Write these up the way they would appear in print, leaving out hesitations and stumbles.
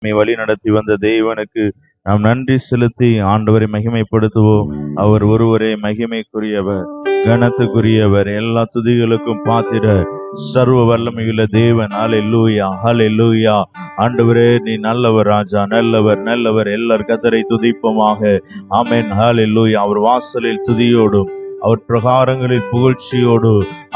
வழி நடத்தி வந்த தேவனுக்கு நாம் நன்றி செலுத்தி ஆண்டவரை மகிமைப்படுத்துவோம். அவர் ஒருவரே மகிமைக்குரியவர், கனத்துக்குரியவர், எல்லா துதிகளுக்கும் பாத்திர சர்வ வல்லமையுள்ள தேவன். ஹல்லேலூயா, ஹல்லேலூயா. ஆண்டவரே நீ நல்லவர் ராஜா, நல்லவர் நல்லவர். எல்லார் கர்த்தரை துதிப்போமாக. ஆமென், ஹல்லேலூயா. அவர் வாசலில் துதியோடும் அவர் பிரகாரங்களில் புகழ்ச்சியோடு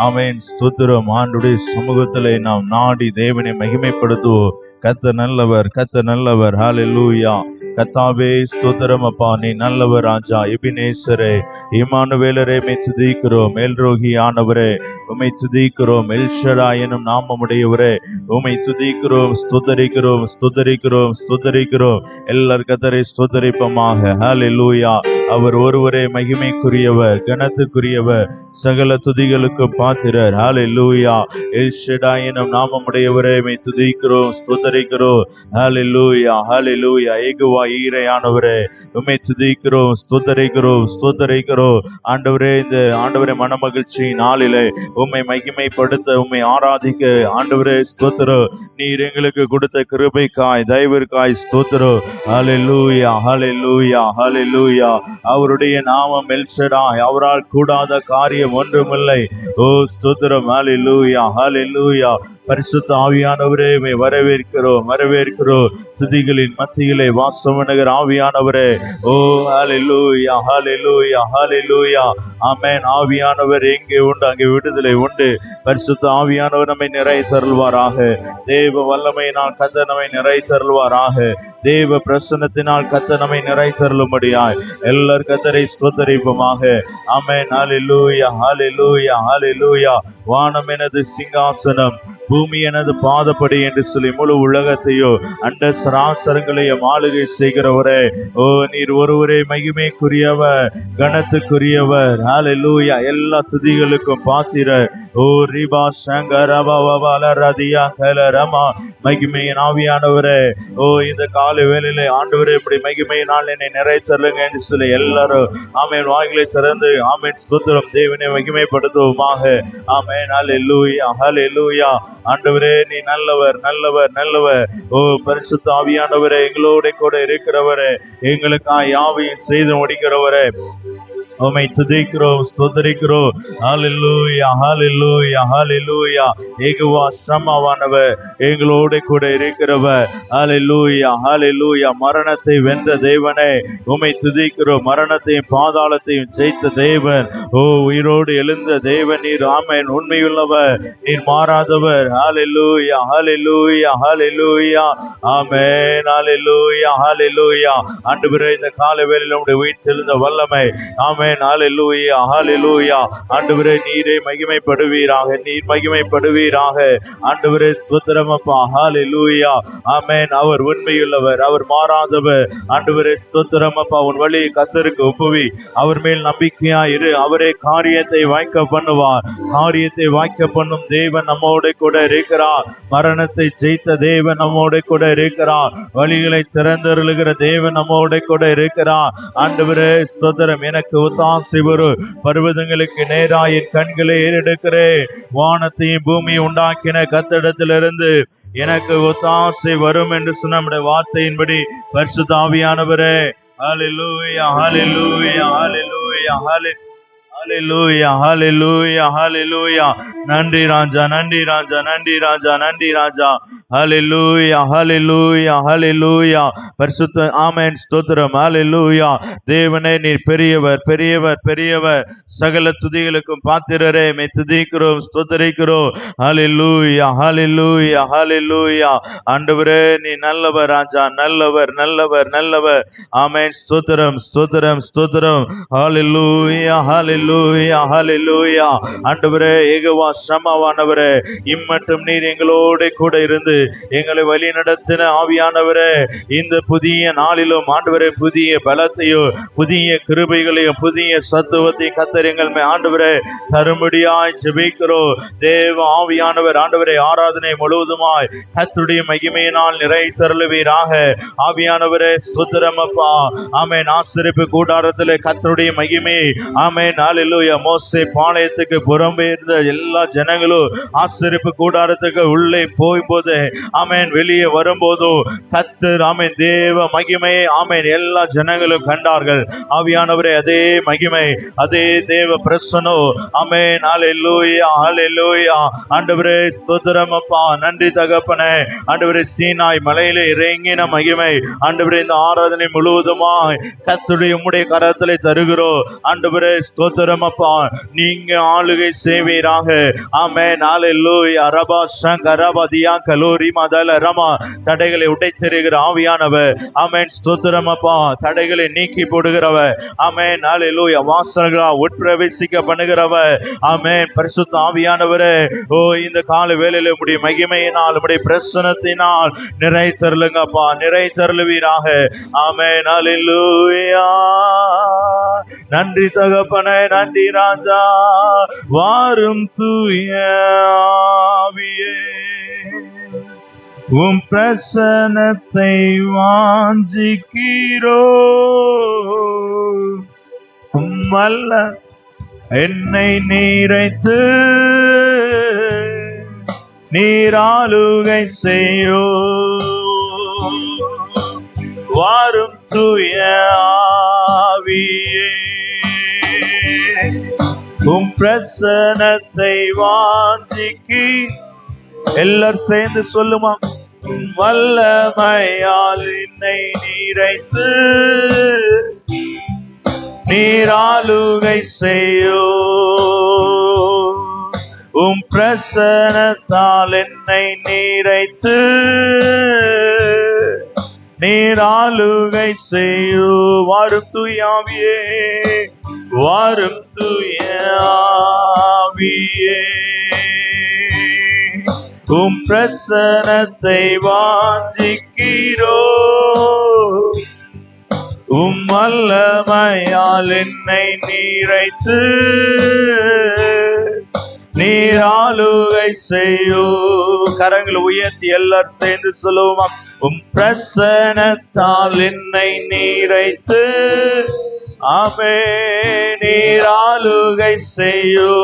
ஆமென் ஸ்தோத்திரம். ஆண்டுடைய சமூகத்திலே நாம் நாடி தேவனை மகிமைப்படுத்துவோம். கர்த்தர் நல்லவர், கர்த்தர் நல்லவர். ஹல்லேலூயா. கர்த்தாவே ஸ்தோத்திரம் அப்பா, நீ நல்லவர் ராஜா. எபினேசரே, இம்மானுவேலரே உம்மை துதிக்கிறோம். எல்ரோகி ஆனவரே உம்மை துதிக்கிறோம். எல்ஷடாய் எனும் நாமமுடையவரே உம்மை துதிக்கிறோம், ஸ்தோத்தரிக்கிறோம், ஸ்தோத்தரிக்கிறோம், ஸ்தோத்தரிக்கிறோம். எல்லார் கர்த்தரை ஸ்தோத்தரிப்போமாக. ஹல்லேலூயா. அவர் ஒருவரே மகிமைக்குரியவர், கனத்துக்குரியவர், சகல துதிகளுக்கு பாத்திரர். ஹல்லேலூயா. எல்ஷடாய் எனும் நாமமுடையவரே உம்மை துதிக்கிறோம், ஸ்தோத்தரிக்கிறோம். ஹல்லேலூயா, ஹல்லேலூயா. ஏகோவா ஈரையானவரே உம்மை துதிக்கிறோம், ஸ்தோத்தரிக்கிறோம், ஸ்தோத்தரிக்கிறோம். ஆண்டவரே, இந்த ஆண்டவரே மனமகிழ்ச்சி நாளிலே உம்மை மகிமைப்படுத்த, உம்மை ஆராதிக்க ஆண்டவரே ஸ்தோத்திரம். நீர் எங்களுக்கு கொடுத்த கிருபைக்காய், தயவிற்காய் ஸ்தோத்திரம். ஹல்லேலூயா, ஹல்லேலூயா, ஹல்லேலூயா. அவருடைய நாமம் எல்ஷடாய், அவரால் கூடாத காரியம் ஒன்றுமில்லை. ஓ ஸ்தோத்திரம். ஹல்லேலூயா, ஹல்லேலூயா. பரிசுத்த ஆவியானவரே உம்மை வரவேற்கிறோம், வரவேற்கிறோம். துதிகளின் மத்தியிலே வாசம் பண்ணுகிற ஆவியானவரே, ஓ ஹல்லேலூயா, ஹல்லேலூயா, ஹல்லேலூயா. ஆமென். ஆவியானவர் எங்கே உண்டு அங்கே விடுதலை உண்டு. பரிசுத்த ஆவியானவர் நம்மை நிறை தருள்வாராக. தேவ வல்லமையினால் கர்த்தர் நம்மை நிறை தருள்வாராக. தேவ பிரசன்னத்தினால் கர்த்தர் நம்மை நிறை தருளும்படியாய் எல்லார் கர்த்தரை ஸ்தோத்தரிப்போமாக. ஆமென். ஹல்லேலூயா, ஹல்லேலூயா, ஹல்லேலூயா. வானம் எனது சிங்காசனம், பூமி எனது பாதப்படி என்று சொல்லி முழு உலகத்தையோ அண்ட சராசரங்களையும் ஆளுகை செய்கிறவரே, ஓ நீர் ஒருவரே மகிமைக்குரியவர், கனத்துக்குரியவர். ஹல்லேலூயா. எல்லா துதிகளுக்கும் பாத்திரர். ஓ ரிபா சங்கரபவலரதியா கலரமா. மகிமையின் ஆவியானவரே, ஓ இந்த காலை வேளையிலே ஆண்டவரே இப்படி மகிமையினால் என்னை நிறைத்தருளுங்க என்று சொல்லி எல்லாரும் ஆமென் வாய்களை திறந்து ஆமென் ஸ்தோத்திரம் தேவனை மகிமைப்படுத்துவோமாக. ஆமென். ஹல்லேலூயா, ஹல்லேலூயா. ஆண்டவரே நீ நல்லவர், நல்லவர், நல்லவர். ஓ பரிசுத்த ஆவியானவரே, எங்களோட கூட இருக்கிறவரே, எங்களுக்காக யாவையும் செய்து முடிக்கிறவரே, உம்மை துதிக்கிறோம், ஸ்தோத்திரிக்கிறோம். ஹல்லேலூயா, ஹல்லேலூயா, ஹல்லேலூயா. யெகோவா சமாவானவர், எங்களோட கூட இருக்கிறவர். ஹல்லேலூயா, ஹல்லேலூயா. மரணத்தை வென்ற தேவனே உம்மை துதிக்கிறோம். மரணத்தையும் பாதாளத்தையும் ஜெயித்த தேவன், ஓ உயிரோடு எழுந்த தேவன் நீர். ஆமென். உண்மையுள்ளவர், நீர் மாறாதவர். ஹல்லேலூயா, ஹல்லேலூயா, ஹல்லேலூயா. ஆமென். ஹல்லேலூயா, ஹல்லேலூயா. ஆண்டவரே இந்த காலை வேளையிலே உம்முடைய உயிர்த்தெழுந்த வல்லமை, ஆமென். ஹல்லேலூயா, ஹல்லேலூயா. ஆண்டவரே நீரே மகிமைப்படுவீராக, நீர் மகிமைப்படுவீராக. ஆண்டவரே ஸ்தோத்திரம் அப்பா. ஹல்லேலூயா. ஆமென். அவர் உண்மையுள்ளவர், அவர் மாறாதவர். ஆண்டவரே ஸ்தோத்திரம் அப்பா. உன் வழியை கர்த்தருக்கு ஒப்புவி, அவர் மேல் நம்பிக்கையா இரு. அவரே காரியத்தை வாய்க்க பண்ணுவார். காரியத்தை வாய்க்க பண்ணும் தேவன் நம்மோட கூட இருக்கிறார். மரணத்தை ஜெயித்த தேவன் நம்மோட கூட இருக்கிறார். வழிகளை திறந்தருளுகிற தேவன் நம்மோட கூட இருக்கிறார். ஆண்டவரே ஸ்தோத்திரம். எனக்கு ஒத்தாசை வரும் பர்வதங்களுக்கு நேராக என் கண்களை ஏறெடுக்கிறேன். வானத்தையும் பூமியை உண்டாக்கின கர்த்தரிடத்திலிருந்து எனக்கு ஒத்தாசை வரும் என்று சொன்ன நம்முடைய வார்த்தையின்படி பரிசுத்த ஆவியானவரே, ஹல்லேலூயா, ஹல்லேலூயா, ஹல்லேலூயா, ஹல்லேலூயா, ஹல்லேலூயா, ஹல்லேலூயா. நன்றி ராஜா, நன்றி ராஜா, நன்றி ராஜா, நன்றி ராஜா. ஹல்லேலூயா, ஹல்லேலூயா, ஹல்லேலூயா. பரிசுத்த ஆமென் ஸ்தோத்திரம். ஹல்லேலூயா. தேவனே நீர் பெரியவர், பெரியவர், பெரியவர். சகல துதிகளுக்கும் பாத்திரரே உம்மை துதிக்கிறோம், ஸ்தோத்திரிக்கிறோம். ஹல்லேலூயா, ஹல்லேலூயா, ஹல்லேலூயா. ஆண்டவரே நீ நல்லவர் ராஜா, நல்லவர், நல்லவர், நல்லவர். ஆமென். ஸ்தோத்திரம், ஸ்தோத்திரம், ஸ்தோத்திரம். ஹல்லேலூயா, ஹல்லேலூயா, ஹல்லேலூயா. ஆண்டவரே யெகோவா சமாவானவரே, இம்மட்டும் நீர் எங்களோட கூட இருந்து எங்களை வழி நடத்தின ஆவியானவரே, இந்த புதிய நாளிலும் ஆண்டவரே புதிய பலத்தையும் புதிய கிருபைகளையும் புதிய சத்துவத்தையும் கர்த்தர் எங்கள் மேல் ஆண்டவரே தரும்படியாய் ஜெபிக்கிறோம். தேவ ஆவியானவர் ஆண்டவரே ஆராதனை முழுவதுமாய் கர்த்தருடைய மகிமையினால் நிறைத்தருளுவீராக. ஆவியானவரே ஸ்தோத்திரம் அப்பா. ஆமென். ஆசரிப்பு கூடாரத்திலே கர்த்தருடைய மகிமை, ஆமென். ஹல்லேலூயா. ஹalleluya. மோசே பாளையத்துக்கு புறம்பெயர்ந்த எல்லா ஜனங்களும் ஆசரிப்பு கூடாரத்துக்கு உள்ளே போகும்போது ஆமென், வெளியே வரும்போது கர்த்தர் ஆமென் தேவ மகிமையை ஆமென் எல்லா ஜனங்களும் கண்டார்கள். ஆவியானவரே, அதே மகிமை, அதே தேவ பிரசன்னம் ஆமென். ஹalleluya, ஹalleluya. ஆண்டவரே ஸ்தோத்திரம் அப்பா, நன்றி தகப்பனே. ஆண்டவரே, சீனாய் மலையிலே இறங்கின மகிமை ஆண்டவரே இந்த ஆராதனை முழுவதுமாய் கர்த்தருடைய உம்முடைய கரத்திலே தருகிறோம். ஆண்டவரே ஸ்தோத்திரம் அப்பா, நீங்க ஆளுகை செய்வீராக. ஆமென், ஹalleluya. ரபா சங்கரபதியா கலோரி மதல ரமா. தடைகளை உடைத்தெறிகிற ஆவியானவர் ஆமென், ஸ்தோத்திரம் அப்பா. தடைகளை நீக்கி போடுகிறவர் ஆமென், ஹalleluya. வாசல்களா உட்பிரவேசிக்க பண்ணுகிறவர் ஆமென். பரிசுத்த ஆவியானவரே, ஓ இந்த கால வேளையில உம்முடைய மகிமையினால் உம்முடைய பிரசன்னத்தினால் நிறைத்தருளுங்கப்பா, நிறைத்தருளுவீராக. ஆமென், ஹalleluya. நன்றி தகப்பனே, நன்றி ராஜா. வாரும் தூய ஆவியே, உம் பிரசன்னத்தை வாஞ்சிக்கிறோ. உம்மல்ல என்னை நீரைத்து நீராளுகை செய்யோ. வாரும் தூய ஆவியே, உம் பிரசன்னத்தை வாஞ்சிக்கி. எல்லாரும் சேர்ந்து சொல்லுமா. வல்லமையால் என்னை நீரைத்து நீராளுகை செய்யோ. உம் பிரசன்னத்தால் என்னை நீரைத்து நீராளுகை செய்யோ. வாரும் தூய ஆவியே, வாரும் தூய ஆவியே, உம் பிரசன்னத்தை வாஞ்சிக்கிறோ. உம் வல்லமையால் என்னை நீரைத்து நீராளுகை செய்யோ. கரங்களை உயர்த்தி எல்லாரும் சேர்ந்து சொல்லுவோமா. உம் பிரசன்னத்தால் என்னை நீரைத்து ஆமே நீராளுகை செய்யோ.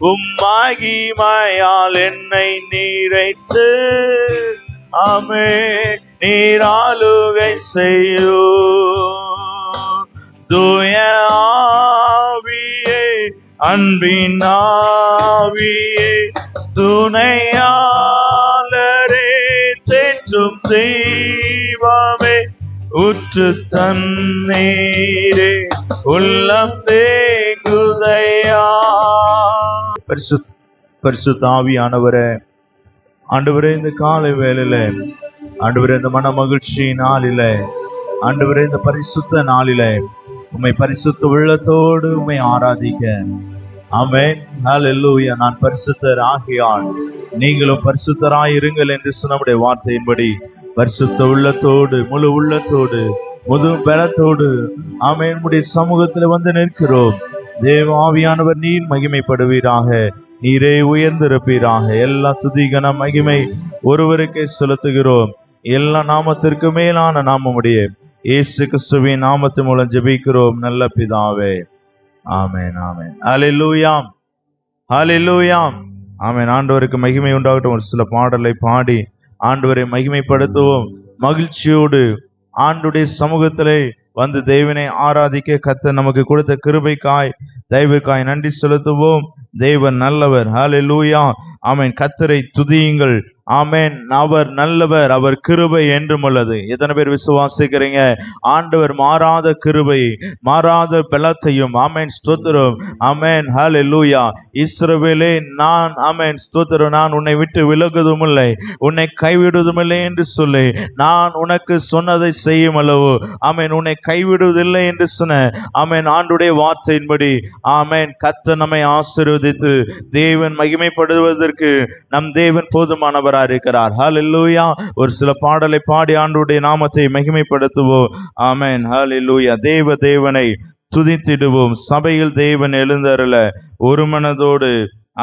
உம் மகிமையால் என்னை நீரைத்து ஆமே நீராளுகை செய்யோ. தூய ஆவியே, அன்பின் ஆவியே, துணையாளரே, தேற்றும் தெய்வமே, உற்று தண்ணீரே, உள்ளம் தேங்குதையா. பரிசுத்த ஆவியானவரே, ஆண்டவரே இந்த காலை வேளையில ஆண்டவரே இந்த மன மகிழ்ச்சி நாளில ஆண்டவரே இந்த பரிசுத்த நாளில உம்மை பரிசுத்த உள்ளத்தோடு உம்மை ஆராதிக்க. ஆமென், ஹalleluya. நான் பரிசுத்தர் ஆகியால் நீங்களும் பரிசுத்தராய் இருங்கள் என்று சொன்ன வார்த்தையின்படி பரிசுத்த உள்ளத்தோடு முழு உள்ளத்தோடு முழு பலத்தோடு ஆமென் உம்முடைய சமூகத்தில் வந்து நிற்கிறோம். தேவ ஆவியானவர் நீர் மகிமைப்படுவீராக, நீரே உயர்ந்திருப்பீராக. எல்லா துதி கன மகிமை ஒருவருக்கே செலுத்துகிறோம். எல்லா நாமத்திற்கு மேலான நாமமுடைய இயேசு கிறிஸ்துவின் நாமத்து மூலம் ஜெபிக்கிறோம் நல்ல பிதாவே. ஆமென், ஆமென். ஹalleluya, ஹalleluya. ஆமென். ஆண்டவருக்கு மகிமை உண்டாகட்டும். ஒரு சில பாடலை பாடி ஆண்டவரை மகிமைப்படுத்துவோம். மகிழ்ச்சியோடு ஆண்டுடைய சமூகத்திலே வந்து தேவனை ஆராதிக்க கர்த்தர் நமக்கு கொடுத்த கிருபைக்காய் தயவுக்காய் நன்றி செலுத்துவோம். தேவன் நல்லவர். ஹalleluya. ஆமென். கர்த்தரை துதியுங்கள். ஆமென். அவர் நல்லவர், அவர் கிருபை என்றும் உள்ளது. எத்தனை பேர் விசுவாசிக்கிறீங்க? ஆண்டவர் மாறாத கிருபை, மாறாத பலத்தையும் ஆமென் ஸ்தோத்திரம். ஆமென், ஹalleluya. இஸ்ரவேலே, நான் ஆமென் ஸ்தோத்திரம், நான் உன்னை விட்டு விலகுவதும் இல்லை, உன்னை கைவிடுவதும் இல்லை என்று சொல்லி நான் உனக்கு சொன்னதை செய்யும் அளவு ஆமென் உன்னை கைவிடுவதில்லை என்று சொன்ன ஆமென் ஆண்டுடைய வார்த்தையின்படி ஆமென் கர்த்தர் நம்மை ஆசீர்வதித்து தேவன் மகிமைப்படுவதற்கு நம் தேவன் போதுமானவர் இருக்கிறார். ஹalleluya. ஒரு சில பாடலை பாடி ஆண்டவருடைய நாமத்தை மகிமைப்படுத்துவோம். ஆமென், ஹalleluya. தேவனை துதித்திடுவோம். சபையில் தேவன் எழுந்தருள ஒரு மனதோடு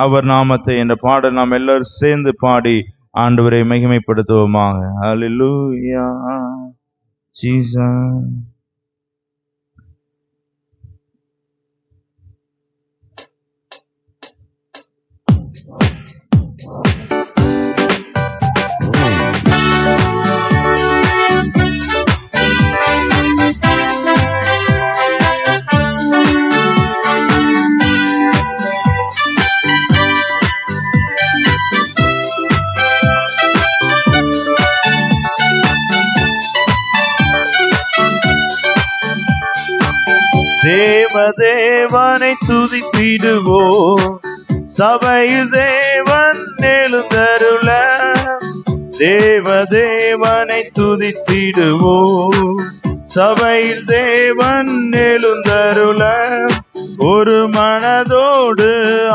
அவர் நாமத்தை என்ற பாடல் நாம் எல்லாரும் சேர்ந்து பாடி ஆண்டவரை மகிமைப்படுத்துவோமாக. ஹalleluya. ஜீசஸ். தேவனை துதித்திடுவோம். சபையில் தேவன் எழுந்தருள தேவனை துதித்திடுவோம். சபையில் தேவன் எழுந்தருள ஒரு மனதோடு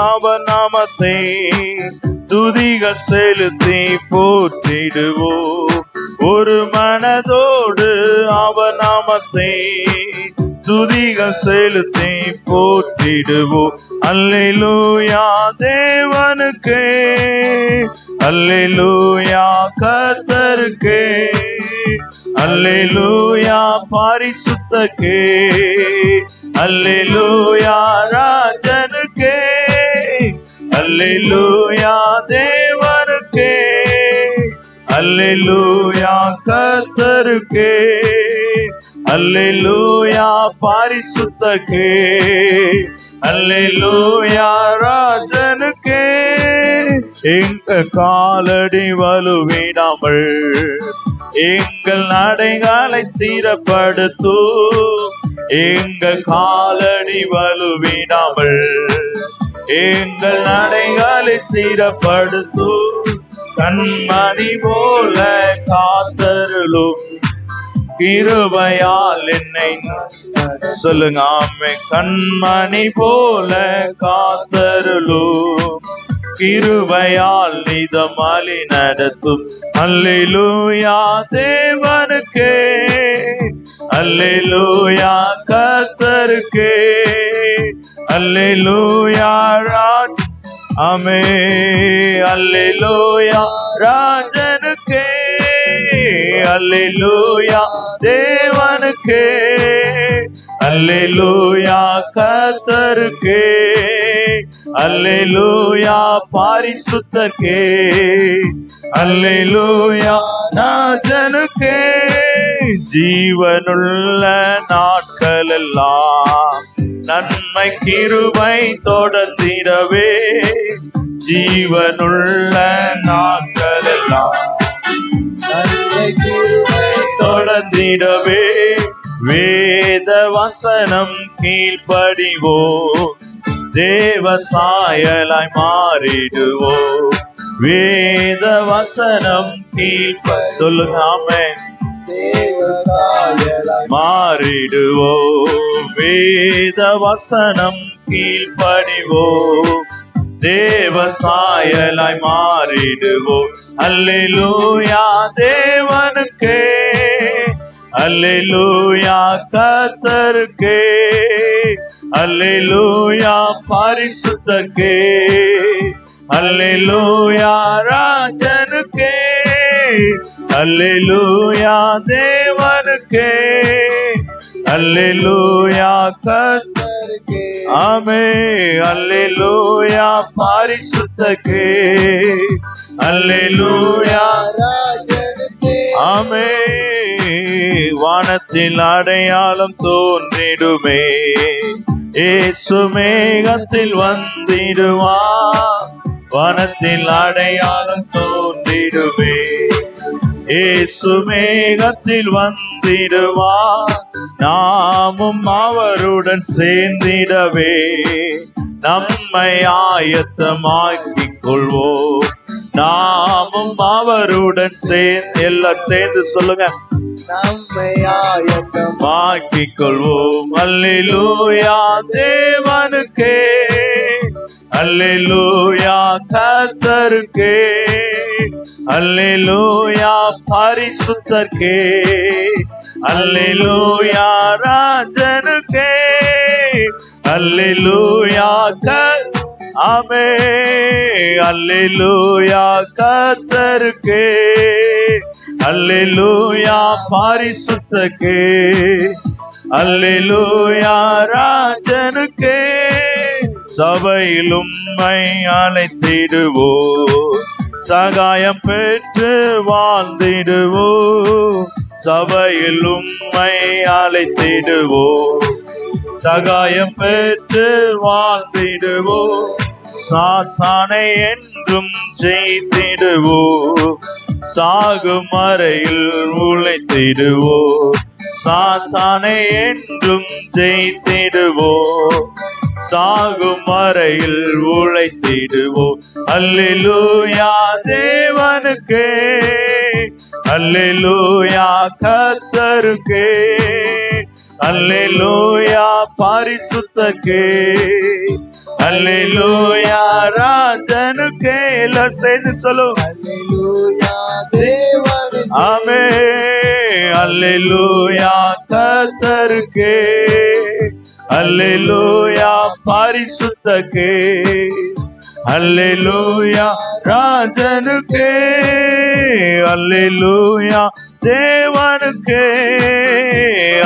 அவர் நாமத்தை துதிகள் செலுத்தி போற்றிடுவோம். ஒரு மனதோடு அவர் நாமத்தை துதிகள் செலுத்தி போற்றிடுவோம். அல்லேலூயா தேவனுக்கே, அல்லேலூயா கர்த்தருக்கே, அல்லேலூயா பரிசுத்தக்கே, அல்லேலூயா ராஜனுக்கே, அல்லேலூயா தேவனுக்கே, அல்லேலூயா கர்த்தருக்கே, அல்லேலூயா பரிசுத்தக்கே, அல்லேலூயா ராஜனுக்கே. எங்க காலடி வலுவிடாமல் எங்கள் நடைகளை ஸ்திரப்படுத்தும். எங்க காலடி வலுவிடாமல் எங்கள் நடைகளை ஸ்திரப்படுத்தும். கண்மணி போல காத்தருளும் கிருபையால் என்னை சொல்லுங்க ஆமே. கண்மணி போல காத்தருளும் கிருபையால் நிதமாலி நடத்தும். அல்லேலூயா தேவனுக்கே, அல்லேலூயா கர்த்தருக்கே, அல்லேலூயா ராஜ் ஆமே, அல்லேலூயா ராஜனுக்கே, அல்லேலூயா தேவனுக்கே, அல்லேலூயா கர்த்தருக்கே, அல்லேலூயா பரிசுத்தக்கே, அல்லேலூயா ராஜனுக்கே. ஜீவனுள்ள நாட்களெல்லாம் நன்மை கிருபை தொடர்ந்திடவே, ஜீவனுள்ள நாட்களெல்லாம் நன்மை கிருபை தொடர்ந்திடவே, வேத வசனம் கீழ்ப்படிவோம், தேவ சாயலாய் மாறிடுவோம். வேத வசனம் சொல்லுங்க ஆமென். மாறிடுவோம், வேத வசனம் கீழ்ப்படிவோம், தேவ சாயலாய் மாறிடுவோம். அல்லேலூயா தேவனுக்கே, அல்லேலூயா கர்த்தருக்கே, அல்லேலூயா பரிசுத்தக்கே, அல்லேலூயா ராஜனுக்கே, அல்லேலூயா தேவனுக்கே, அல்லேலூயா கர்த்தருக்கே, ஆமே, அல்லேலூயா பரிசுத்தக்கே, அல்லேலூயா ராஜனுக்கே, ஆமே. வானத்தில் அடையாளம் தோன்றிடுமே, இயேசு மேகத்தில் வந்திடுவார். வானத்தில் அடையாளம் தோன்றிடுமே, இயேசு மேகத்தில் வந்திடுவார். நாமும் அவருடன் சேர்ந்திடவே நம்மை ஆயத்தமாக்கிக் கொள்வோம். நாமும் அவருடன் எல்லாரும் சேர்ந்து சொல்லுங்க, நம்மை ஆயத்தமாக்கிக் கொள்வோம். அல்லேலூயா தேவனுக்கே, அல்லேலூயா கர்த்தருக்கே, அல்லேலூயா பரிசுத்தக்கே, அல்லேலூயா ராஜனுக்கே, அல்லேலூயா ஆமே, அல்லேலூயா கர்த்தருக்கே, அல்லேலூயா பரிசுத்தக்கே, அல்லேலூயா ராஜனுக்கே. சபையில் உம்மை அழைத்திடுவோம், சகாயம் பெற்று வாழ்ந்திடுவோம். சபையில் உம்மை அழைத்திடுவோம், சகாயம் பெற்று வாழ்ந்திடுவோம். சாத்தானை என்றும் ஜெயித்திடுவோம், சாகும் வரையில் உழைத்திடுவோம். சாத்தானை என்றும் ஜெயித்திடுவோம், சாகும் வரையில் உழைத்திடுவோம். அல்லேலூயா தேவனுக்கே, அல்லேலூயா கர்த்தருக்கே, அல்லேலூயா பரிசுத்தக்கே, அல்லேலூயா ராஜனுக்கே. எல்லாரும் சேர்ந்து சொல்லும் அல்லேலூயா தேவனுக்கே. ஆமென். அல்லேலூயா கர்த்தருக்கே, அல்லேலூயா பரிசுத்தக்கே, அல்லேலூயா ராஜனுக்கே, அல்லேலூயா தேவனுக்கே,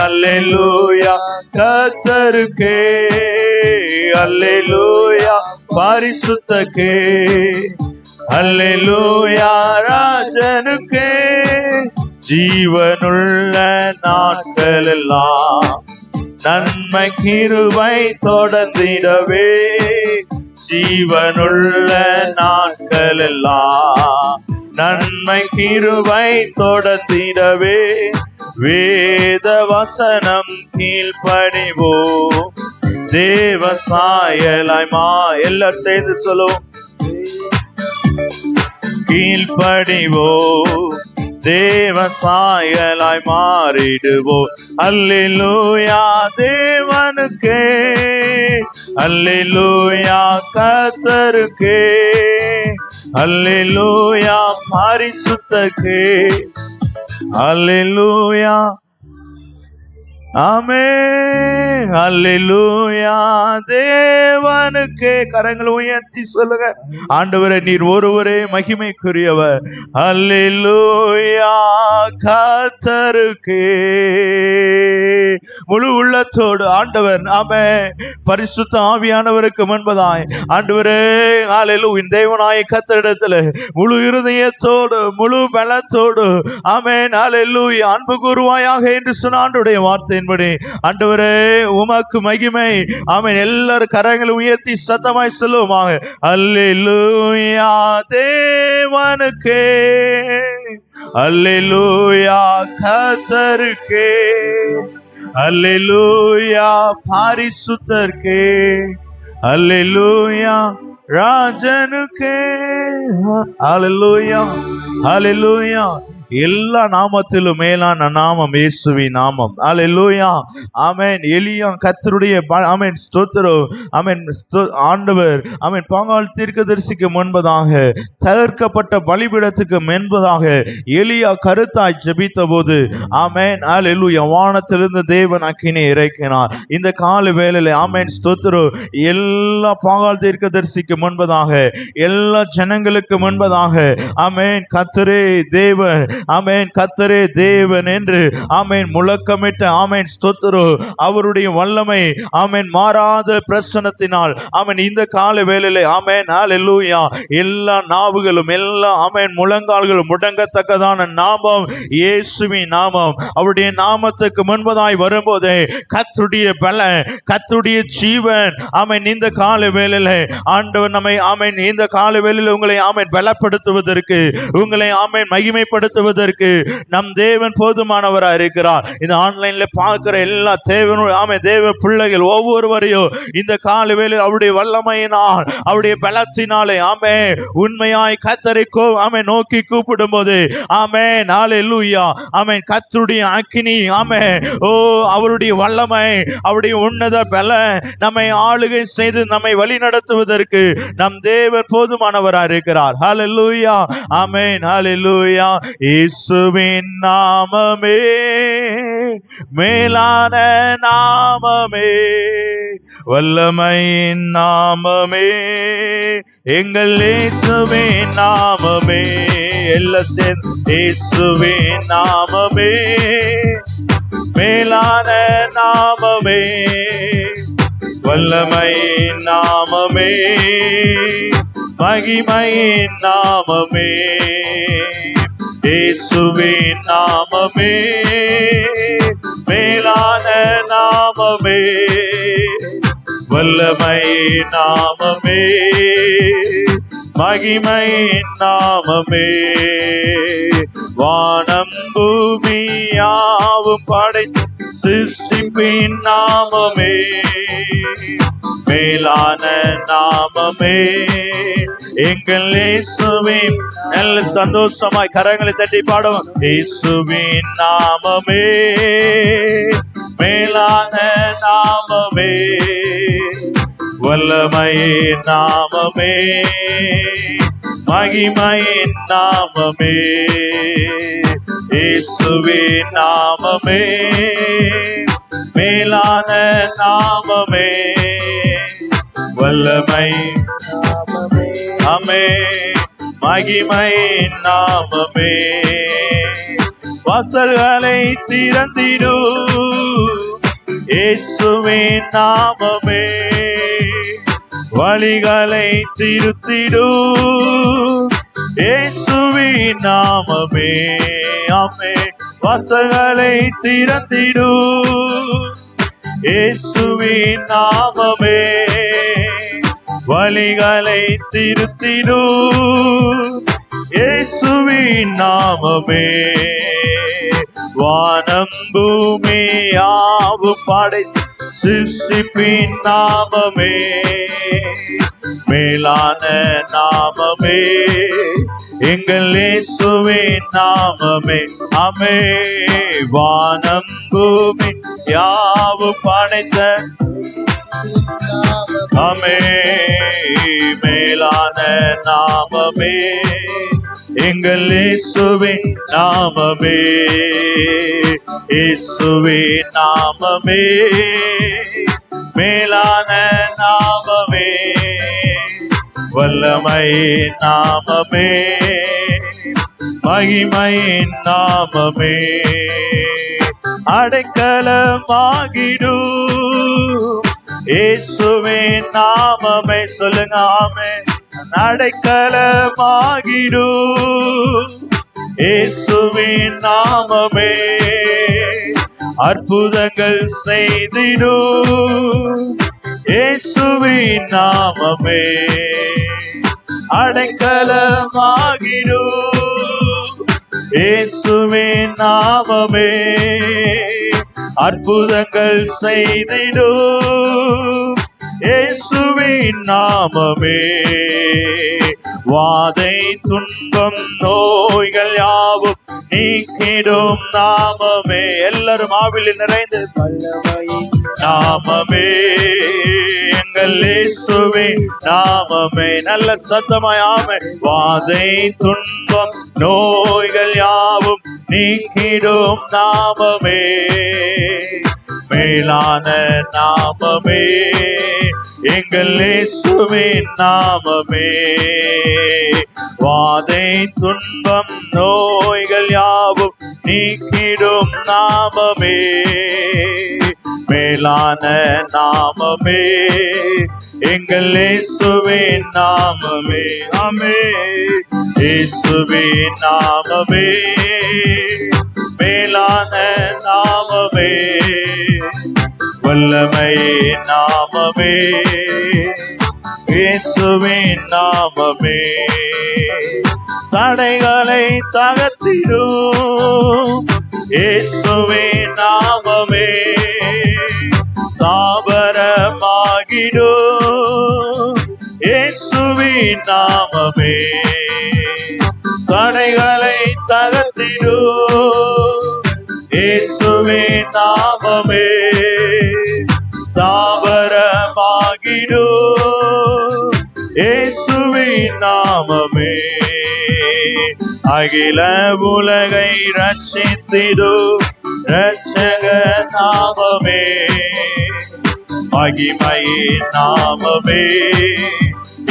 அல்லேலூயா கர்த்தருக்கே, அல்லேலூயா பரிசுத்தக்கே, அல்லேலூயா ராஜனுக்கே. ஜீவனுள்ள நாட்களெல்லாம் நன்மை கிருபை தொடர்ந்திடவே, ஜீவனுள்ள நாட்களெல்லாம் நன்மை கிருபை தொடர்ந்திடவே, வேத வசனம் கீழ்ப்படிவோம், தேவ சாயலாய் எல்லாரும் சேர்ந்து சொல்லுவோம், கீழ்ப்படிவோம், தேவ சாயலாய் மாறிடுவோம். அல்லேலூயா தேவனுக்கே, அல்லேலூயா கர்த்தருக்கே, அல்லேலூயா பரிசுத்தக்கே, அல்லேலூயா. ஆமென். அல்லேலூயா தேவனுக்கே. கரங்களை உயர்த்தி சொல்லுங்க, ஆண்டவரே நீர் ஒருவரே மகிமைக்குரியவர். அல்லேலூயா கர்த்தருக்கே. முழு உள்ளத்தோடு ஆண்டவர் ஆமென் பரிசுத்த ஆவியானவருக்கு முன்பதாய் ஆண்டவரே அல்லேலூயா தேவனாய கர்த்தரிடத்தில் முழு இருதயத்தோடு முழு பலத்தோடு ஆமென் அல்லேலூயா அன்பு கூறுவாயாக என்று சொன்ன ஆண்டவருடைய வார்த்தையின்படி ஆண்டவரே உமக்கு மகிமை. ஆமென். எல்லாரும் கரங்களை உயர்த்தி சத்தமாய் சொல்லுவோமாக. அல்லேலூயா தேவனுக்கே, அல்லேலூயா கர்த்தருக்கே, அல்லேலூயா பரிசுத்தருக்கே, அல்லேலூயா ராஜனுக்கே. அல்லேலூயா அல்லேலூயா. எல்லா நாமத்திலும் மேலான நாமம் இயேசுவின் நாமம். அல்லேலூயா. ஆமென். எலியா கர்த்தருடைய ஆமென் ஸ்தோத்திரம். ஆமென். ஆண்டவர் ஆமென் பாகால் தீர்க்கதரிசிக்கு முன்பதாக தகர்க்கப்பட்ட பலிபீடத்துக்கு முன்பதாக எலியா கருத்தாய் ஜெபித்த போது ஆமென் அல்லேலூயா வானத்திலிருந்து தேவன் அக்கினி இறக்கினார். இந்த கால வேளையில ஆமென் ஸ்தோத்திரம் எல்லா பாகால் தீர்க்கதரிசிக்கு முன்பதாக எல்லா ஜனங்களுக்கு முன்பதாக ஆமென் கர்த்தரே தேவன், ஆமென் கர்த்தரே தேவன் என்று ஆமென் முழக்கமிட்ட ஆமென் ஸ்தோத்திரம் அவருடைய வல்லமை ஆமென் மாறாத பிரசன்னத்தினால் ஆமென் இந்த கால வேளையிலே ஆமென் அல்லேலூயா எல்லா நாவுகளும் எல்லா ஆமென் முழங்கால்களும் முடங்கத்தக்கதான நாமம் இயேசுவின் நாமம். அவருடைய நாமத்துக்கு முன்பதாய் வரும்போதே கர்த்தருடைய பலன் கர்த்தருடைய ஜீவன் ஆமென் இந்த கால வேளையிலே ஆண்டவர் நம்மை ஆமென் இந்த கால வேளையிலே உங்களை ஆமென் பலப்படுத்துவதற்கு உங்களை ஆமென் மகிமைப்படுத்துவதற்கு நம் தேவன் போதுமானவராக இருக்கிறார். இந்த ஆன்லைன்ல பார்க்கிற எல்லா தேவ பிள்ளைகள் ஒவ்வொருவரையும் இந்த கால வேளையில் அவருடைய வல்லமையினால் அவருடைய பலத்தினாலே ஆமென் உண்மையாய் கர்த்தரை ஆமென் நோக்கி கூப்பிடும் போது ஆமென் அல்லேலூயா ஆமென் கர்த்தருடைய அக்கினி ஆமென் ஓ அவருடைய வல்லமை அவருடைய உன்னத பலன் நம்மை ஆளுகை செய்து நம்மை வழி நடத்துவதற்கு நம் தேவன் போதுமானவராக இருக்கிறார். அல்லேலூயா ஆமென் அல்லேலூயா. இயேசுவின் நாமமே மேலான நாமமே, வல்லமையின் நாமமே, எங்கள் இயேசுவின் நாமமே. எல்லாம் சேர்ந்து இயேசுவின் நாமமே மேலான நாமமே, வல்லமையின் நாமமே, மகிமையின் நாமமே, இயேசுவின் நாமமே மேலான நாமமே, வல்லமையின் நாமமே, மகிமையின் நாமமே. வானம் பூமியாவும் படைத்து சிருஷ்டிப்பின் நாமமே, மேலான நாமமே, எங்கள் இயேசுவின். நல்ல சந்தோஷமாய் கரங்களை தட்டி பாடுவோம். இயேசுவின் நாமமே, மேலான நாமமே, வல்லமையின் நாமமே, மகிமையின் நாமமே, இயேசுவின் நாமமே, மேலான நாமமே, வல்லமை நாமமே, மகிமையின் நாமமே. வாசல்களை திறந்திடு இயேசுவின் நாமமே, வழிகளை திருத்திடு இயேசுவின் நாமமே. ஆமே, வாசல்களை திறந்திடு இயேசுவின் நாமமே, வழிகளை திருத்திடு இயேசுவின் நாமமே. வானம் பூமி யாவும் படைத்த சிருஷ்டிப்பின் நாமமே, மேலான நாமமே, எங்கள் இயேசுவின் நாமமே. ஆமே, வானம் பூமி யாவும் படைத்த ஆமே, மேலான நாமமே, எங்கள் இயேசுவின் நாமமே, இயேசுவின் நாமமே, மேலான நாமமே, வல்லமையின் நாமமே, மகிமையின் நாமமே. அடைக்கலமாகிடு இயேசுவின் நாமமே. சொல்லுங்க ஆமே. அடைக்கலமாகிடு இயேசுவின் நாமமே, அற்புதங்கள் செய்திடு இயேசுவின் நாமமே. அடைக்கலமாகிடு இயேசுவின் நாமமே, அற்புதங்கள் செய்திடு இயேசுவின் நாமமே. வாதை துன்பம் நோய்கள் யாவும் நீக்கிடும் நாமமே. எல்லாரும் ஆவியில் நிறைந்து வல்லமையின் நாமமே, எங்கள் இயேசுவின் நாமமே. நல்ல சத்தமாய் ஆமே. வாதை துன்பம் நோய்கள் யாவும் நீக்கிடும் நாமமே, மேலான நாமமே, எங்கள் இயேசுவின் நாமமே. வாதை துன்பம் நோய்கள் யாவும் நீக்கிடும் நாமமே, மேலான நாமமே, எங்கள் இயேசுவின் நாமமே. ஆமே, இயேசுவின் நாமமே, மேலான நாமமே, வல்லமையின் நாமமே, இயேசுவின் நாமமே. தடைகளை தகர்த்திடும் இயேசுவின் நாமமே, தாவரமாகிடும் இயேசுவின் நாமமே. தடைகளை தகர்த்திடும் இயேசுவின் நாமமே, தாவரமாகிடும் இயேசுவின் நாமமே. அகில உலகை ரட்சித்திடும் இரட்சக நாமமே, மகிமையின் நாமமே,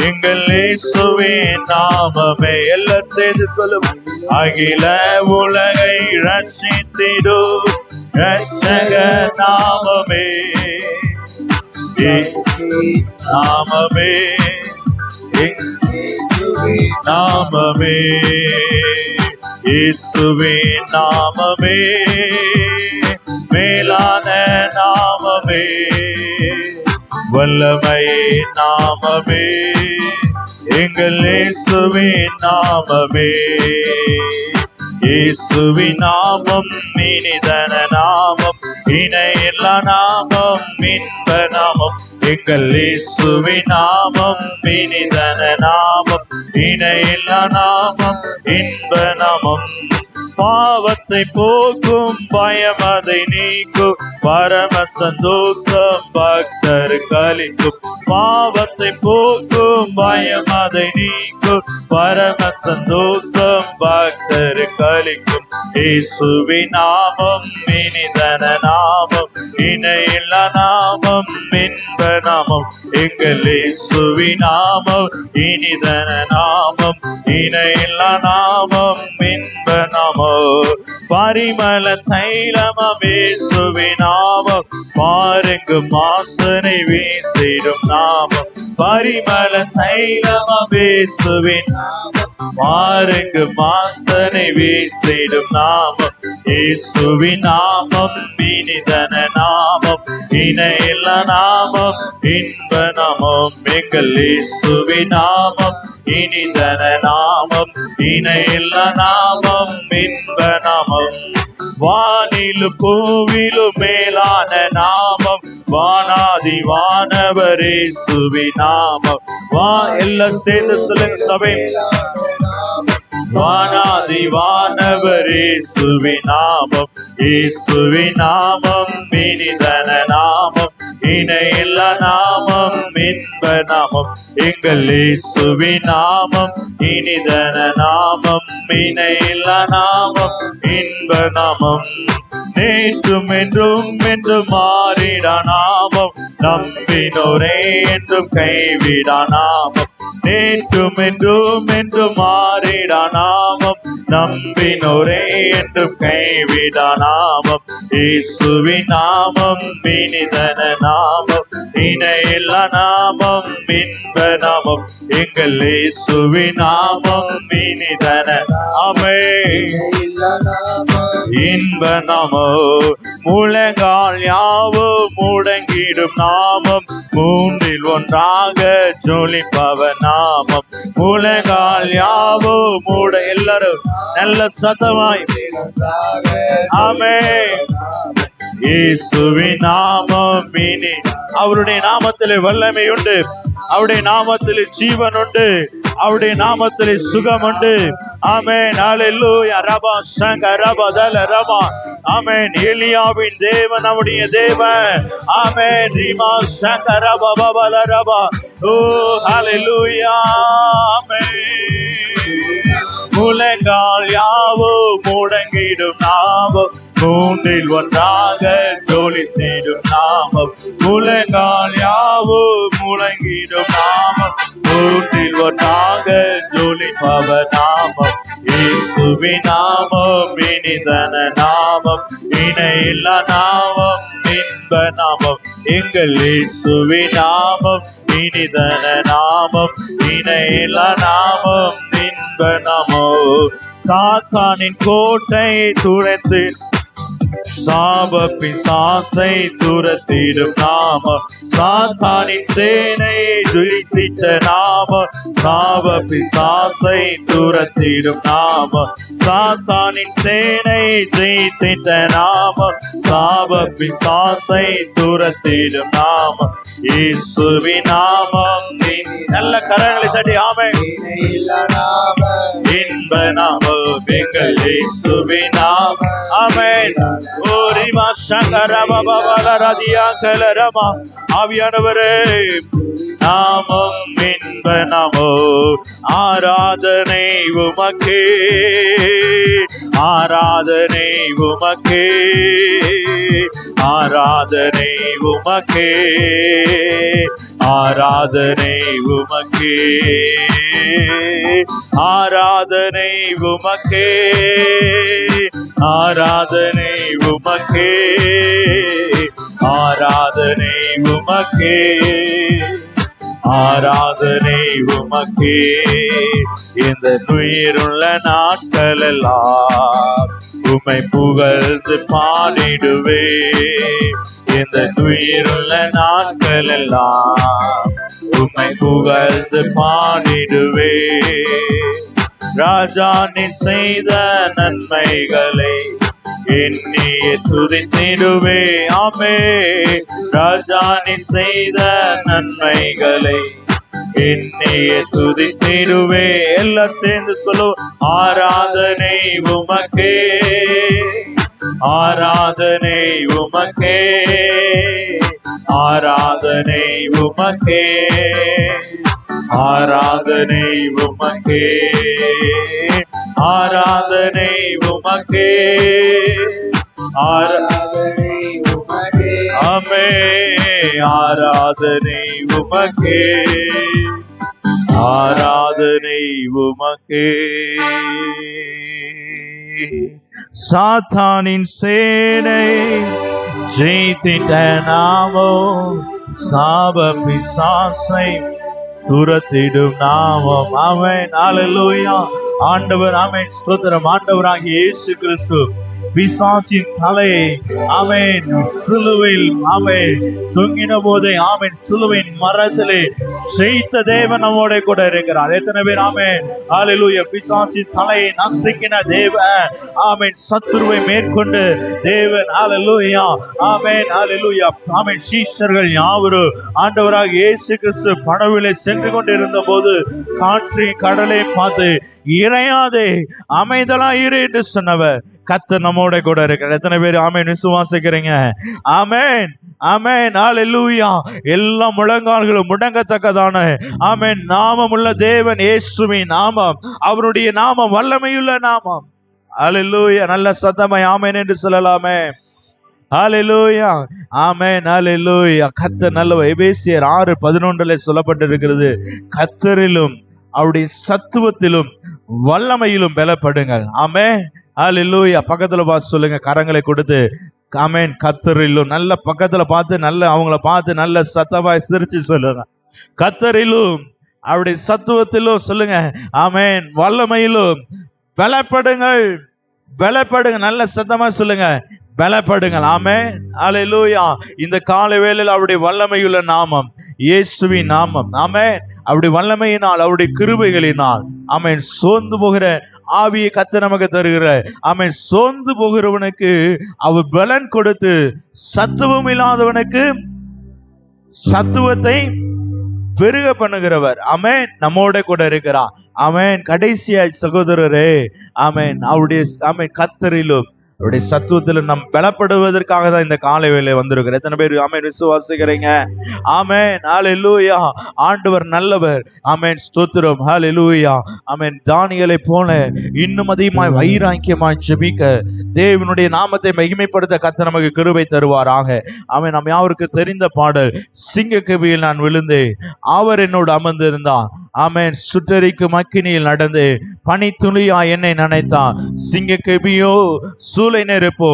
எங்கள் இயேசுவின் நாமமே. எல்லாரும் சேர்ந்து சொல்லுவோம். அகில உலகை ரட்சித்திடும் இரட்சக நாமமே, நாமமே, நாமமே, இயேசுவின் நாமமே, மேலான நாமமே, வல்லமையின் நாமமே, எங்கள் இயேசுவின் நாமமே. இயேசுவின் நாமம் இனிதன நாமம், இணையில்லா நாமம் இன்ப நாமம் எங்கள் இயேசுவின் நாமம் இனிதன நாமம் இணையில்லா நாமம் இன்ப நாமம் பாவத்தை போக்கும் பயம் அதை நீக்கும் பரம சந்தோஷம் பக்தருக்கு அளிக்கும் பாவத்தை போக்கும் பயம் அதை நீக்கும் பரம சந்தோஷம் பக்தருக்கு அளிக்கும் இயேசுவின் நாமம் இனிதன நாமம் இணையில்லா நாமம் இன்ப நாமம் எங்கள் இயேசுவின் நாமம் இனிதன நாமம் இணையில்லா நாமம் இன்ப நாமம் பரிமள தைலமம் இயேசுவின் நாமம் பாருங்கும் வாசனை வீசிடும் நாமம் பரிமள தைலமம் இயேசுவின் நாமம் பாருங்கும் வாசனை வீசிடும் நாமம் இயேசுவின் நாமம் இனிதன நாமம் இணையில்லா நாமம் இன்ப நாமம் எங்கள் இயேசுவின் நாமம் இனிதன நாமம் இணையில்லா நாமம் இன்ப நாமம் வானிலும் பூவிலும் மேலான நாமம் வானாதி வானவர் இயேசுவின் நாமம் எல்லாம் சேர்ந்து சொல்லுங்க சபை வானாதி வானவர் இயேசுவின் நாமம் இயேசுவின் நாமம் இனிதன நாமம் இணையில்லா நாமம் இன்ப நாமம் எங்கள் இயேசுவின் நாமம் இனிதன நாமம் இணையில்லா நாமம் இன்ப நாமம் நேற்றும் என்றும் என்று மாறிடா நாமம் நம்பினோரே என்றும் கைவிடா நாமம் நேற்றும் என்றும் என்று மாறிடா நாமம் நம்பினோரே என்றும் கைவிடா நாமம் இயேசுவின் நாமம் இனிதன நாமம் இணையில்லா நாமம் இன்ப நாமம் எங்கள் இயேசுவின் நாமம் இனிதன இன்ப நாமோ முழங்கால் யாவும் முடங்கிடும் நாமம் மூன்றில் ஒன்றாக ஜொலிப்பவர் நாமம் முழங்கால் யாவும் எல்லாரும் நல்ல சத்தமாய் ஆமென் இயேசுவின் நாமம் இனி அவருடைய நாமத்திலே வல்லமை உண்டு அவருடைய நாமத்திலே ஜீவன் உண்டு அவருடைய நாமத்திலே சுகம் உண்டு ஆமென் ஹல்லேலூயா ரபா சங்க ரபா தல ரபா ஆமென் எலியாவின் தேவன் அவருடைய தேவன் ஆமென் ரிமா சங்க ரபா பபல ரபா ஓ ஹல்லேலூயா ஆமென் முழங்கால் யாவும் முடங்கிடும் நாமம் மூன்றில் ஒன்றாக ஜொலித்திடும் நாமம் முழங்கால் யாவும் முழங்கிடும் நாமம் மூன்றில் ஒன்றாக ஜொலிப்பவர் நாமம் இயேசுவின் நாமம் இனிதன நாமம் இணையில்லா நாமம் இன்ப நாமம் எங்கள் இயேசுவின் நாமம் இனிதன நாமம் இணையில்லா நாமம் இன்ப நாமம் சாத்தானின் கோட்டை துடைத்து சாப பிசாசை துரத்திடும் நாமம் சாத்தானின் சேனை ஜெயித்திட்ட நாமம் சாப பிசாசை துரத்திடும் நாமம் சாத்தானின் சேனை ஜெயித்திட்ட நாமம் சாப பிசாசை துரத்திடும் நாமம் இயேசுவின் நாமம் நல்ல கரங்களை தட்டி ஆமென் இன்ப நாமம் எங்கள் இயேசுவின் நாமம் ஆமென் ஓரிமா சங்கரபபலரதியா கலரமா ஆவியானவரே நாமம் இன்ப நாமோ ஆராதனை உமக்கே ஆராதனை உமக்கே ஆராதனை உமக்கே ஆராதனை உமக்கே ஆராதனை உமக்கே ஆராதனை உமக்கே ஆராதனை உமக்கே ஆராதனை உமக்கே இந்த உயிருள்ள நாட்கள் எல்லாம் உம்மை புகழ்ந்து பாடிடுவே இந்த உயிருள்ள நாட்கள் எல்லாம் உம்மை புகழ்ந்து பாடிடுவே ராஜா நீ செய்த நன்மைகளை என்னையே துதித்திடுவே. ஆமே ராஜா நீ செய்த நன்மைகளை என்னையே துதித்திடுவே. எல்லாம் சேர்ந்து சொல்லுவோம். ஆராதனை உமக்கே, ஆராதனை உமக்கே, ஆராதனை உமக்கே, ஆராதனை உமக்கே, ஆராதனை உமக்கே, ஆராதனை உமக்கே. ஆமே ஆராதனை உமக்கே, ஆராதனை உமக்கே. சாத்தானின் சேனை ஜெயித்திட்ட நாமோ, சாப பிசாசை துரத்திடும் நாமம். ஆமென் அல்லேலூயா. ஆண்டவர் ஆமென் ஸ்தோத்திரம். ஆண்டவராகிய இயேசு கிறிஸ்து பிசாசின் தலையை ஆமென் சிலுவையில் ஆமென் தொங்கின போதே ஆமென் சிலுவையின் மரத்திலே ஜெயித்த தேவன் நம்மோட கூட இருக்கிறார். எத்தனை பேர் ஆமென் அல்லேலூயா. பிசாசின் தலையை நசுக்கின தேவன் ஆமென் சத்துருவை மேற்கொண்டு தேவன் அல்லேலூயா. ஆமென் அல்லேலூயா. ஆமென் சீஷர்கள் யாவரும் ஆண்டவராக இயேசு கிறிஸ்து படவிலே சென்று கொண்டிருந்த போது காற்று கடலை பார்த்து இறையாதே அமைதலா இரு என்று சொன்னவர் கர்த்தர் நம்மோட கூட இருக்கிறார். எத்தனை பேர் ஆமென் விசுவாசிக்கிறீங்க? ஆமென் ஆமென் அல்லேலூயா. எல்லா முழங்கால்களும் முடங்கத்தக்கதான ஆமென் நாமமுள்ள தேவன் இயேசுவின் நாமம், அவருடைய நாமம் வல்லமையுள்ள நாமம். அல்லேலூயா. நல்ல சத்தமாய் ஆமென் என்று சொல்லலாமே. அல்லேலூயா. ஆமென் அல்லேலூயா. கர்த்தர் நல்லவர். எபேசியர் 6:11 சொல்லப்பட்டிருக்கிறது, கர்த்தரிலும் அவருடைய சத்துவத்திலும் வல்லமையிலும் பலப்படுங்கள். ஆமென் அல்லேலூயா. பக்கத்துல பார்த்து சொல்லுங்க, கரங்களை கொடுத்து. ஆமென். கர்த்தரிலும் நல்ல பக்கத்துல பார்த்து நல்ல அவங்கள பார்த்து நல்ல சத்தமாய் சிரிச்சு சொல்லுங்க. கர்த்தரிலும் அவருடைய சத்துவத்திலும் சொல்லுங்க. ஆமென். வல்லமையிலும் பலப்படுங்கள், பலப்படுங்க. நல்ல சத்தமா சொல்லுங்க, பலப்படுங்கள். ஆமென் அல்லேலூயா. இந்த காலை வேளையில் அவருடைய வல்லமையுள்ள நாமம் இயேசுவின் நாமம். ஆமென். அவருடைய வல்லமையினால் அவருடைய கிருபைகளினால் ஆமென் சோர்ந்து போகிற ஆவியை கர்த்தர் நமக்கு தருகிற ஆமென் சோர்ந்து போகிறவனுக்கு அவர் பலன் கொடுத்து சத்துவம் இல்லாதவனுக்கு சத்துவத்தை பெருக பண்ணுகிறவர். ஆமென். நம்மோட கூட இருக்கிறார். ஆமென். கடைசியாய் சகோதரரே ஆமென் அவருடைய ஆமென் கர்த்தரிலும் அவருடைய சத்துவத்தில் நம் பலப்படுவதற்காக தான் இந்த காலை வேளை வந்திருக்கிற. எத்தனை பேர் ஆமென் விசுவாசிக்கிறீங்க? ஆமென் அல்லேலூயா. ஆண்டவர் நல்லவர். ஆமென் ஸ்தோத்திரம். அல்லேலூயா. ஆமென். தானியேலை போல இன்னும் அதிகமாய் வைராக்கியமாய் ஜெபிக்க தேவனுடைய நாமத்தை மகிமைப்படுத்த கர்த்தர் நமக்கு கிருபை தருவாராக. ஆமென். நம்ம யாருக்கு தெரிந்த பாடல், சிங்கக்கவியில் நான் விழுந்து அவர் என்னோடு அமர்ந்திருந்தார். ஆமென். சுட்டரிக்கும் அக்கினியில் நடந்து பனி துளியா என்னை நனைத்தான். சிங்கக்கவியோ சூளை நெருப்போ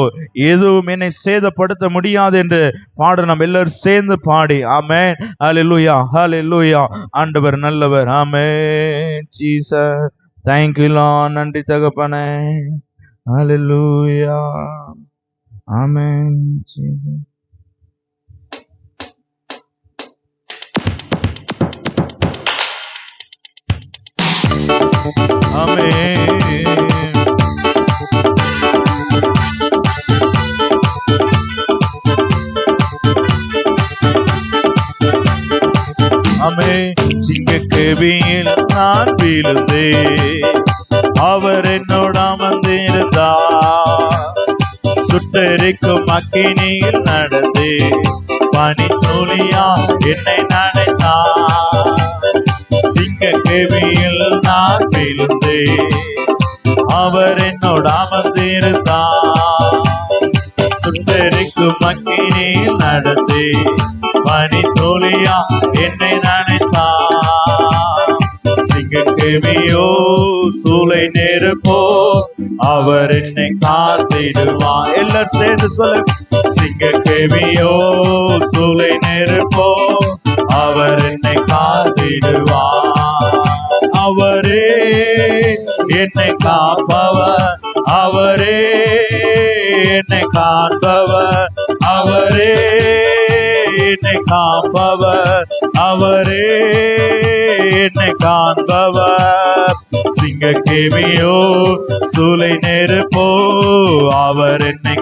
எதுவும் என்னை சேதப்படுத்த முடியாது என்று பாட நம்ம எல்லாரும் சேர்ந்து பாடி ஆமென் அல்லேலூயா அல்லேலூயா. ஆண்டவர் நல்லவர். ஆமென் ஜீசஸ். Thank you Lord. நன்றி தகப்பனே. அல்லேலூயா. ஆமென் ஜீசஸ். ஆமென். சிங்கக்கவியில் நான் விழுந்தே அவர் என்னோட அமர்ந்திருந்தார். சுட்டெரிக்கும் அக்கினியில் நடந்தே பனி துளியா என்னை நனைத்தார். சிங்கக்கவியில் நான் விழுந்தே அவர் என்னோட அமர்ந்திருந்தார். சுட்டெரிக்கும் அக்கினியில் நடந்தே பனி துளியா என்னை நனைத்தார். சிங்கக்கவியோ சூளை நெருப்போ அவர் என்னை காத்திடுவார். எல்லாரும் சேர்ந்து சொல்ல. சிங்கக்கவியோ சூளை நெருப்போ அவர் என்னை காத்திடுவார். அவரே என்னை காப்பவர், அவரே என்னை காண்பவர், அவரே என்னை காப்பவர், அவரே என்னை காண்பவர். சிங்கக்கவியோ சூளை நெருப்போ அவர் என்னை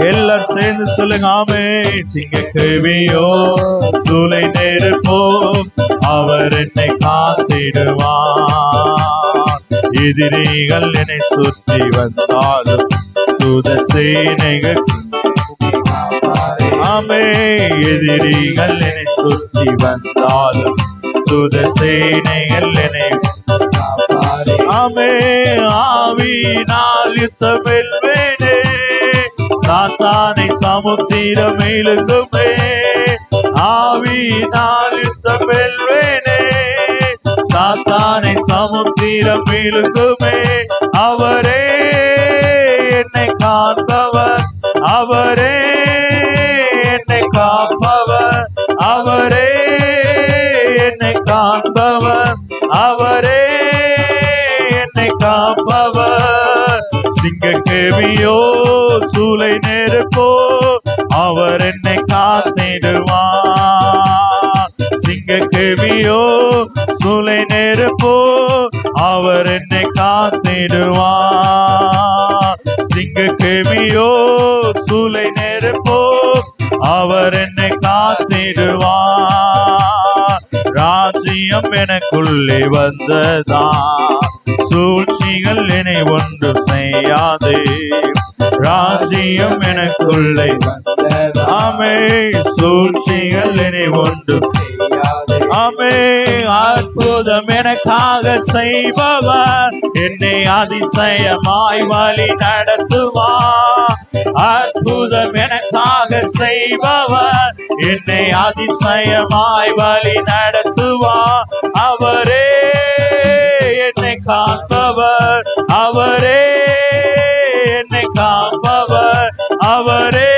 எல்லாரும் சேர்ந்து சொல்லுங்க ஆமே. சிங்கக்கேவியோ சூளை நெருப்போ அவர் என்னை காத்திடுவார். எதிரிகள் என்னை சுற்றி வந்தாலும் தூத சேனைகள் ஆமே. எதிரிகள் என்னை சுற்றி வந்தாலும் தூத சேனைகள் என்னை ஆமே. ஆவியினால் யுத்தம் வெல்வேனே, சாத்தானை சமுத்திரம் இழுக்குமே. ஆவியினால் யுத்தம் வெல்வேனே, சாத்தானை சமுத்திரம் இழுக்குமே. அவரே என்னை காப்பவர், அவரே என்னை காப்பவர், அவரே என்னை காப்பவர், அவரே என்னை காப்பவர். சிங்கக்கேவியோ சூளை நெருப்போ அவர் என்னை காத்திடுவார். சிங்கக்கேவியோ சூளை நெருப்போ அவர் என்னை காத்திடுவார். சிங்கக்கேவியோ சூளை நெருப்போ அவர் என்னை காத்திடுவார். ராஜ்யம் எனக்குள்ளே வந்ததா, சூழ்ச்சிகள் என்னை ஒன்று செய்யாது. ராஜ்யம் எனக்குள்ளே ஆமே, சூழ்ச்சிகள் என்னை ஒன்று செய்யாது. ஆமே. அற்புதம் எனக்காக செய்பவர் என்னை அதிசயமாய் வழி நடத்துவார். அற்புதம் எனக்காக செய்பவர் என்னை அதிசயமாய் வழி நடத்துவார். அவரே என்னை காப்பவர், அவரே என்னை காப்பவர், அவரே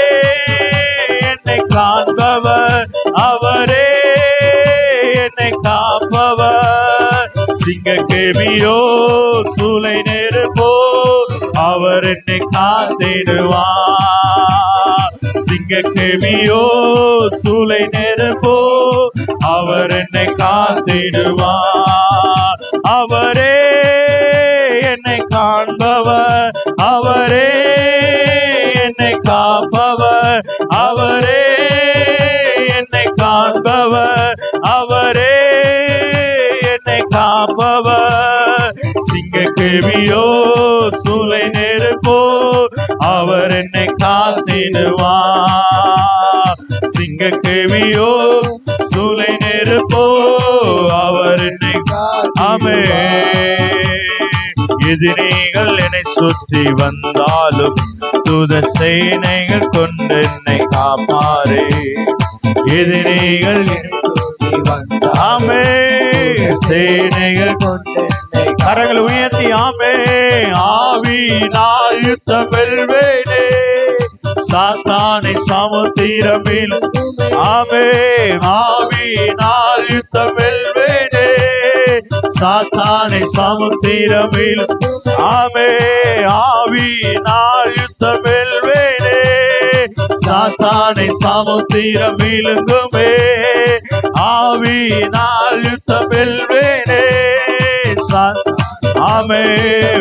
என்னை காப்பவர், அவரே என்னை காப்பவர். சிங்கக்கேவியோ சூளை நெருப்போ அவர் என்னை காத்திடுவார். சிங்கக்கேவியோ சூளை நெருப்போ அவர் என்னை காத்திடுவார். அவரே என்னை காண்பவர், அவரே என்னை காப்பவர், அவரே என்னை காண்பவர், அவரே என்னை காப்பவர். சிங்கக்கேவியோ சூளை நெருப்போ அவர் என்னை காத்திடுவார். சிங்கக்கேவியோ சூளை நெருப்போ அவர் என்னை ஆமே. எதிரிகள் என்னை சுற்றி வந்தாலும் தூத சேனைகள் கொண்டு என்னை காப்பாரே. எதிரிகள் என்னை சுற்றி வந்தாமே, சேனைகள் கொண்டு என்னை கரங்கள் உயர்த்தி ஆமே. ஆவியினால் யுத்தம் வெல்வேனே, சாத்தானை சமுத்திரமில் ஆமே. ஆவியினால் யுத்தம் வெல்வேனே, சாத்தானை சமுத்திரமில் ஆமே. ஆவியினால் யுத்தம் வெல்வேனே, சாத்தானை சமுத்திரம் விழுங்குமே. ஆவியினால் யுத்தம் வெல்வேனே, ஆமே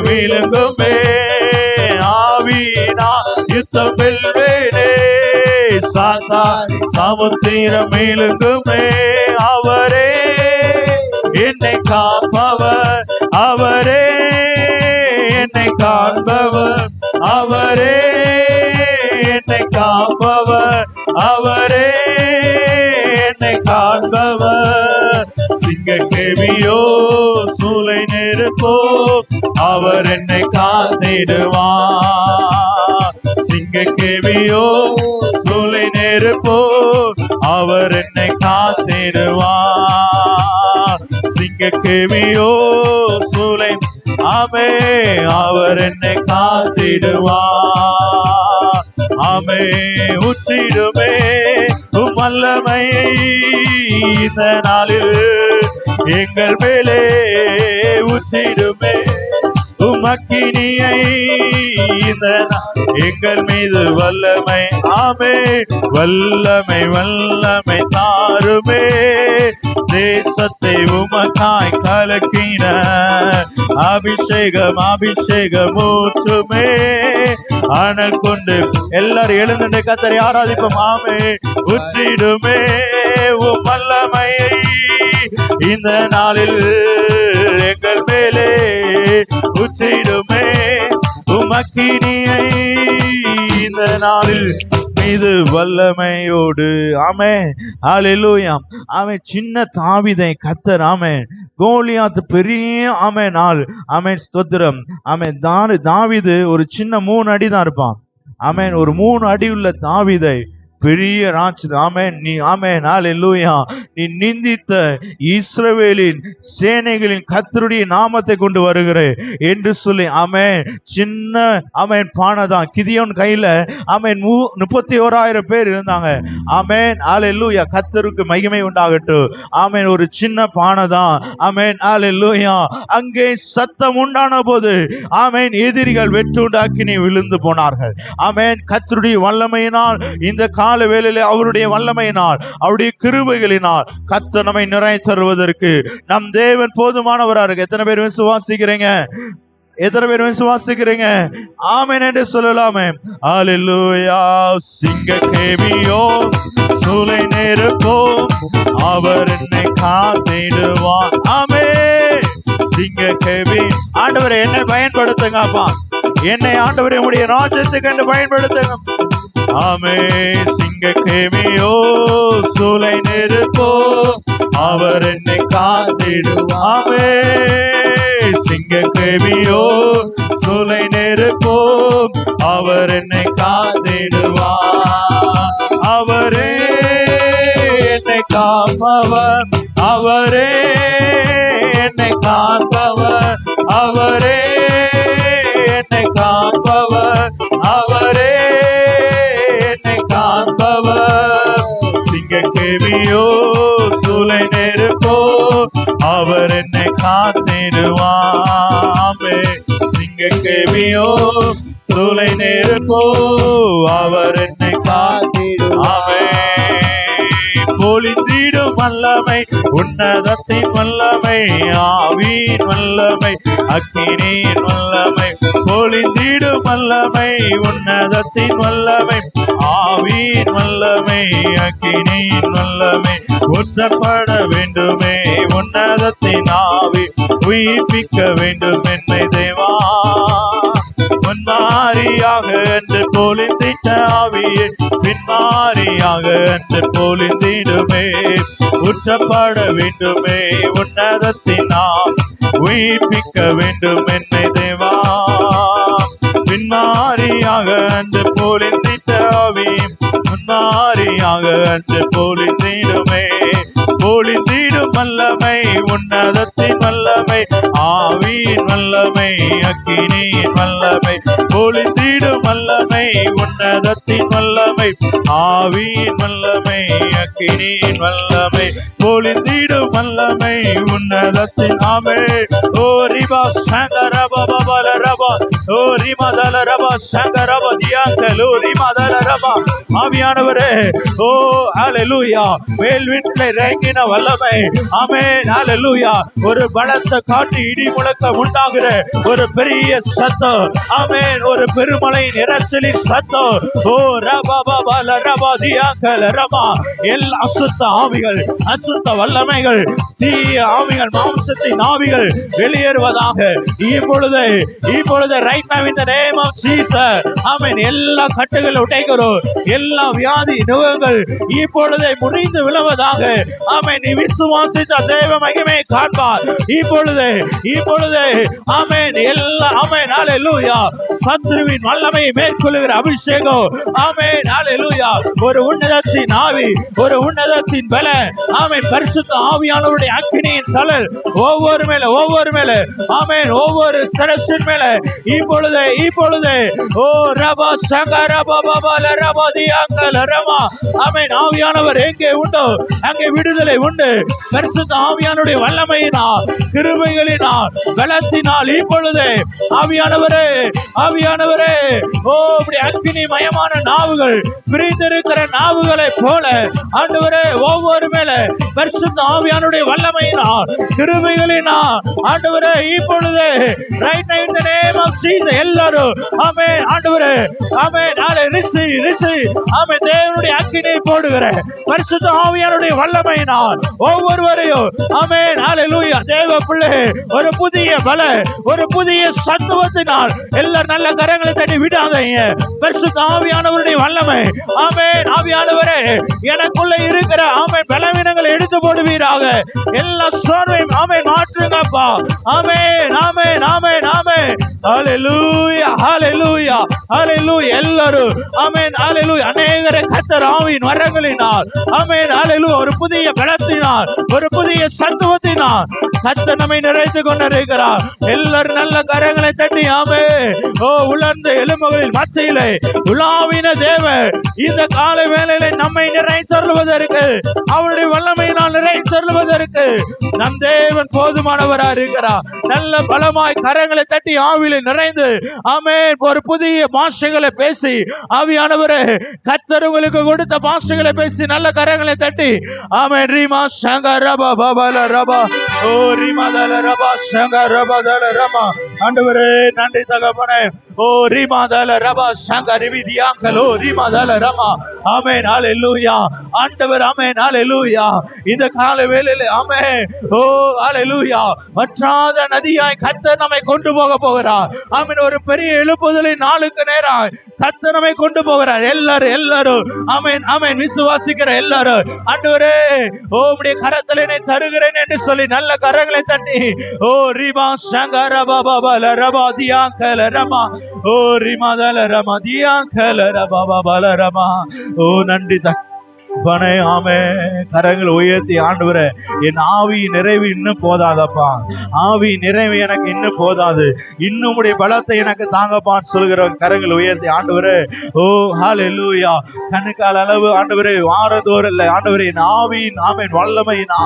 விழுங்குமே. ஆவியினால் யுத்தம் வெல்வேனே, சாத்தானை சமுத்திரம் விழுங்குமே. அவரே என்னை காப்பவர், அவரே என்னை காண்பவர், அவரே என்னை காப்பவர், அவரே என்னை காண்பவர். சிங்கக்கேவியோ சூளை நெருப்போ அவர் என்னை காத்திடுவார். சிங்கக்கேவியோ சூளை நெருப்போ அவர் என்னை காத்திடுவார். சிங்கக்கேவியோ சூளை ஆமே, அவர் என்னை காத்திடுவார். ஆமே. உச்சிடுமே உம் வல்லமையை இந்த நாளில் எங்கள் மேலே உச்சிடுமே. உம் அக்கினியை இந்த எங்கள் மீது வல்லமை ஆமே. வல்லமை வல்லமை தாருமே. தேசத்தை உமக்காய் கலக்கின அபிஷேகம் அபிஷேகம் ஊற்றுமே அனல் கொண்டு எல்லாரும் எழுந்து கர்த்தரை ஆராதிப்போம். ஆமே ஊற்றிடுமே உம் வல்லமையை இந்த நாளில் எங்கள் மேலே ஊற்றிடுமே உம் அக்கினியை இந்த நாளில் மீது வல்லமையோடு. ஆமென் ஹல்லேலூயா. ஆமென். சின்ன தாவீதை கர்த்தர் ஆமென் கோலியாத் பெரிய ஆமென் ஆள் ஆமென் ஸ்தோத்திரம். ஆமென். தாவீது ஒரு சின்ன 3 அடி தான் இருப்பான். ஆமென். ஒரு 3 அடி உள்ள தாவீதை பெரிய ராட்சத ஆமென் நீ ஆமென் ஹல்லேலூயா நீ நிந்தித்த இஸ்ரவேலின் சேனைகளின் கர்த்தருடைய நாமத்தை கொண்டு வருகிறேன் என்று சொல்லி ஆமென் சின்ன ஆமென் பானைதான். கிதியோன் கையில ஆமென் 31,000 பேர் இருந்தாங்க. ஆமென் ஹல்லேலூயா. கர்த்தருக்கு மகிமை உண்டாகட்டும். ஆமென். ஒரு சின்ன பானைதான். ஆமென் ஹல்லேலூயா. அங்கே சத்தம் உண்டான போது ஆமென் எதிரிகள் வெட்டுண்டாக்கி விழுந்து போனார்கள். ஆமென். கர்த்தருடைய வல்லமையினால் இந்த கால வேளையிலே அவருடைய வல்லமையினால் அவருடைய கிருபைகளினால் கர்த்தர் நம்மை நிறைத்தருவதற்கு நம் தேவன் போதுமானவரா இருக்கு. எத்தனை பேர் விசுவாசிக்கிறீங்க? எத்தனை பேர் விசுவாசிக்கிறீங்க? ஆமென் என்று சொல்லலாமே. ஹல்லேலூயா. சிங்க கேமியோ சூளை நெருப்போ அவர் என்னை காத்திடுவார். ஆமென். சிங்க கேமி ஆண்டவரே என்னை பயன்படுத்துங்க அப்பா. என்னை ஆண்டவரே உம்முடைய ராஜ்யத்துக்கு என்று பயன்படுத்துங்க. ஆமே சிங்க கேமியோ சூளை நெருப்போ அவர் என்னை காத்திடுவார். ஆமே சிங்க கேமியோ சூளை நெருப்போ அவர் என்னை காத்திடுவார். அவரே என்னை காப்பவர். அவரே என்னை காப்பவர். அவரே என்னை காப்பவர். அவரே சிங்க கேமியோ சூளை நெருப்போ அவர் என்னை காத்திடுவாமே. சிங்க கேமியோ சூளை நெருப்போ அவர் என்னை காத்திடுவாமே. பொழிந்திடும் வல்லமை உன்னதத்தின் வல்லமை ஆவியின் வல்லமை அக்கினியின் வல்லமை. பொழிந்திடும் வல்லமை உன்னதத்தின் வல்லமை ஆவியின் வல்லமை அக்கினியின் வல்லமை. ஊற்றப்பட வேண்டுமே உன்னதத்தின் ஆவி உயிர்ப்பிக்க வேண்டும் என்னை தேவா. முன்மாரியாக என்று பொழிந்திட்ட ஆவியை பின்மாரியாக என்று பொழிந்திடுமே. ஊற்றப்பட வேண்டுமே உன்னதத்தின் ஆவி உயிர்ப்பிக்க வேண்டும் என்னை தேவா. பின்மாரியாக என்று பொழிந்திட்ட ஆவி முன்மாரியாக என்று பொழிந்திடுமே. பொழிந்திடும் வல்லமை உன்னதத்தின் வல்லமை ஆவியின் வல்லமை அக்கினியின் வல்லமை. பொழிந்திடும் வல்லமை உன்னதத்தின் வல்லமை ஆவியின் வல்லமை அக்கினியின் வல்லமை. பொழிந்திடும் வல்லமை உன்னதத்தின் ஆமே. ஓ ரிபா சங்கரபா பபலரபா ஓ ரிமதலரபா சங்கரபா தியாங்கலோ ரிமதலரபா. ஆவியானவரே ஓ ஹல்லேலூயா. மேல் வீட்டில் இறங்கின வல்லமை. ஆமென் ஹல்லேலூயா. ஒரு பலத்த காட்டு இடி முழக்கம் உண்டாகிற ஒரு பெரிய சத்தம். ஆமென். ஒரு பெருமலையின் இரைச்சலின் சத்தம். ஓ ரபா பபல ரபா தியாங்கல ரபா. எல்லா அசுத்த ஆவிகள் அசுத்த வல்லமைகள் தீய ஆவிகள் மாம்சத்தின் ஆவிகள் வெளியேறுவதாக இப்பொழுது இப்பொழுது right now in the name of Jesus. Amen. எல்லா கட்டுகள் உடைக்கிறோம். எல்லா வியாதி நோய்கள் இப்பொழுது முறிந்து விழுவதாக. ஆமென். நீ விசுவாசித்த தேவ மகிமை காண்பார் இப்பொழுது இப்பொழுது. ஆமென். எல்லா ஆமென் ஹல்லேலூயா. சத்துருவின் வல்லமையை மேற்கொள்ளுகிற அபிஷேகம். ஆமென் ஹல்லேலூயா. ஒரு உன்னதத்தின் ஆவி ஒரு உன்னதத்தின் பலன். ஆமென். பரிசுத்த ஆவியானவருடைய அக்கினியின் தழல் ஒவ்வொரு மேல ஆமென் ஒவ்வொரு செலக்ஷன் மேல இப்பொழுதே இப்பொழுதே ஓ ரபா சங்கர பபல ரபதியாங்கல ரமா. ஆமென். ஆவியானவர் எங்கே உண்டோ அங்கே விடுதலை உண்டு. பரிசுத்த ஆவியானுடைய வல்லமையினால் கிருபைகளினால் பலத்தினால் இப்பொழுதே ஆவியானவரே ஆவியானவரே ஓ அப்படி அக்கினி மயமான நாவுகள் பிரிந்திருக்கிற நாவுகளை போல ஆண்டவரே ஒவ்வொரு மேல பரிசுத்த ஆவியானுடைய வல்லமையினால் கிருபைகளினால் ஆண்டவரே இப்பொழுதே right night in the name of Jesus எல்லாரும் ஆமென். ஆண்டவரே ஆமென். நாளை ரிசி ரிசி ஆமென். தேவனுடைய அக்கினியை போடுகிற பரிசுத்த ஆவியானுடைய வல்லமையினால் ஒவ்வொருவரையும் ஆமென். ஹalleluya. தேவ பிள்ளை ஒரு புதிய பல ஒரு புதிய சத்துவத்தினால் எல்லாரும் நல்ல கரங்களை தட்டி விடாதீங்க. பரிசுத்த ஆவியானவருடைய வல்லமை ஆமென். ஆவியானவரே எனக்குள்ள இருக்கிற ஆமென் பலவீனங்களை எடுத்து போடுவீராக. எல்லா சோர்வையும் ஆமென் மாற்றுங்கப்பா. ஆமென் ஆமென் ஆமென் ஆமென். ஹalleluya ஹalleluya ஹalleluya. எல்லாரும் ஆமென் ஹalleluya. அநேகரை கர்த்தர் ஆவியின் வரங்களினால் ஆமென் ஹalleluya ஒரு புதிய பலத்தினால் ஒரு புதிய சத்துவத்தினால் கர்த்தர் நம்மை நிறைத்துக் கொண்டிருக்கிறார். எல்லாரும் நல்ல கரங்களை தட்டி ஆமென். ஓ உலர்ந்த எலும்புகளில் மத்தியிலே உலாவின தேவன் இந்த கால வேளையிலே நம்மை நிறைத்தருளுவதற்கு அவருடைய வல்லமையினால் நிறைத்தருளுவதற்கு நம் தேவன் போதுமானவராக இருக்கிறார். நல்ல பலமாய் கரங்களை தட்டி ஆவியிலே நிறைந்து ஆமென் ஒரு புதிய பாஷைகளை பேசி ஆவியானவரே கர்த்தர் உங்களுக்கு கொடுத்த பாஷைகளை பேசி நல்ல கரங்களை தட்டி ஆமென். ரீமா சங்கர ரபா பபல ரபா ஓ ரீமா தல ரபா சங்கர ரபா தல ரமா. ஆண்டவரே நன்றி தகப்பனே. ஓ ரீமா தல ரபா சங்கர ரிவிதியாங்கலோ ரீமா தல ரமா. ஆமென் ஹalleluya. ஆண்டவர் ஆமென் ஹalleluya. இந்த கால வேளையிலே ஆமென் ஓ ஹalleluya வற்றாத நதியாய் கர்த்தர் நம்மை கொண்டு போக போகிறார். ஆமென். ஒரு பெரிய எழுப்புதலின் நாளுக்கு நேராய் கர்த்தர் நம்மை கொண்டு போகிறார். எல்லாரும் எல்லாரும் ஆமென் ஆமென் விசுவாசிக்கிற எல்லாரும் ஆண்டவரே ஓ உம்முடைய கரத்தில் என்னை தருகிறேன் என்று சொல்லி நல்ல கரங்களை தட்டி ஓ ரிபா சங்கர பபல ரபா தியாங்கல ரமா ஓ ரிமாதல ரமா தியாங்கல ரபா பபல ரமா. ஓ நன்றி பனை ஆமே. கரங்கள் உயர்த்தி ஆண்டவரே என் ஆவி நிறைவு இன்னும் போதாதப்பா. ஆவி நிறைவு எனக்கு இன்னும் போதாது. இன்னும் உடைய பலத்தை எனக்கு தாங்கப்பான்னு சொல்கிற கரங்கள் உயர்த்தி ஆண்டவரே ஓ ஹalleluya. கண்ணுக்கால் அளவு ஆண்டவரே வாரதோறும் இல்லை ஆண்டவரே என் ஆவியின் ஆமென் வல்லமையினா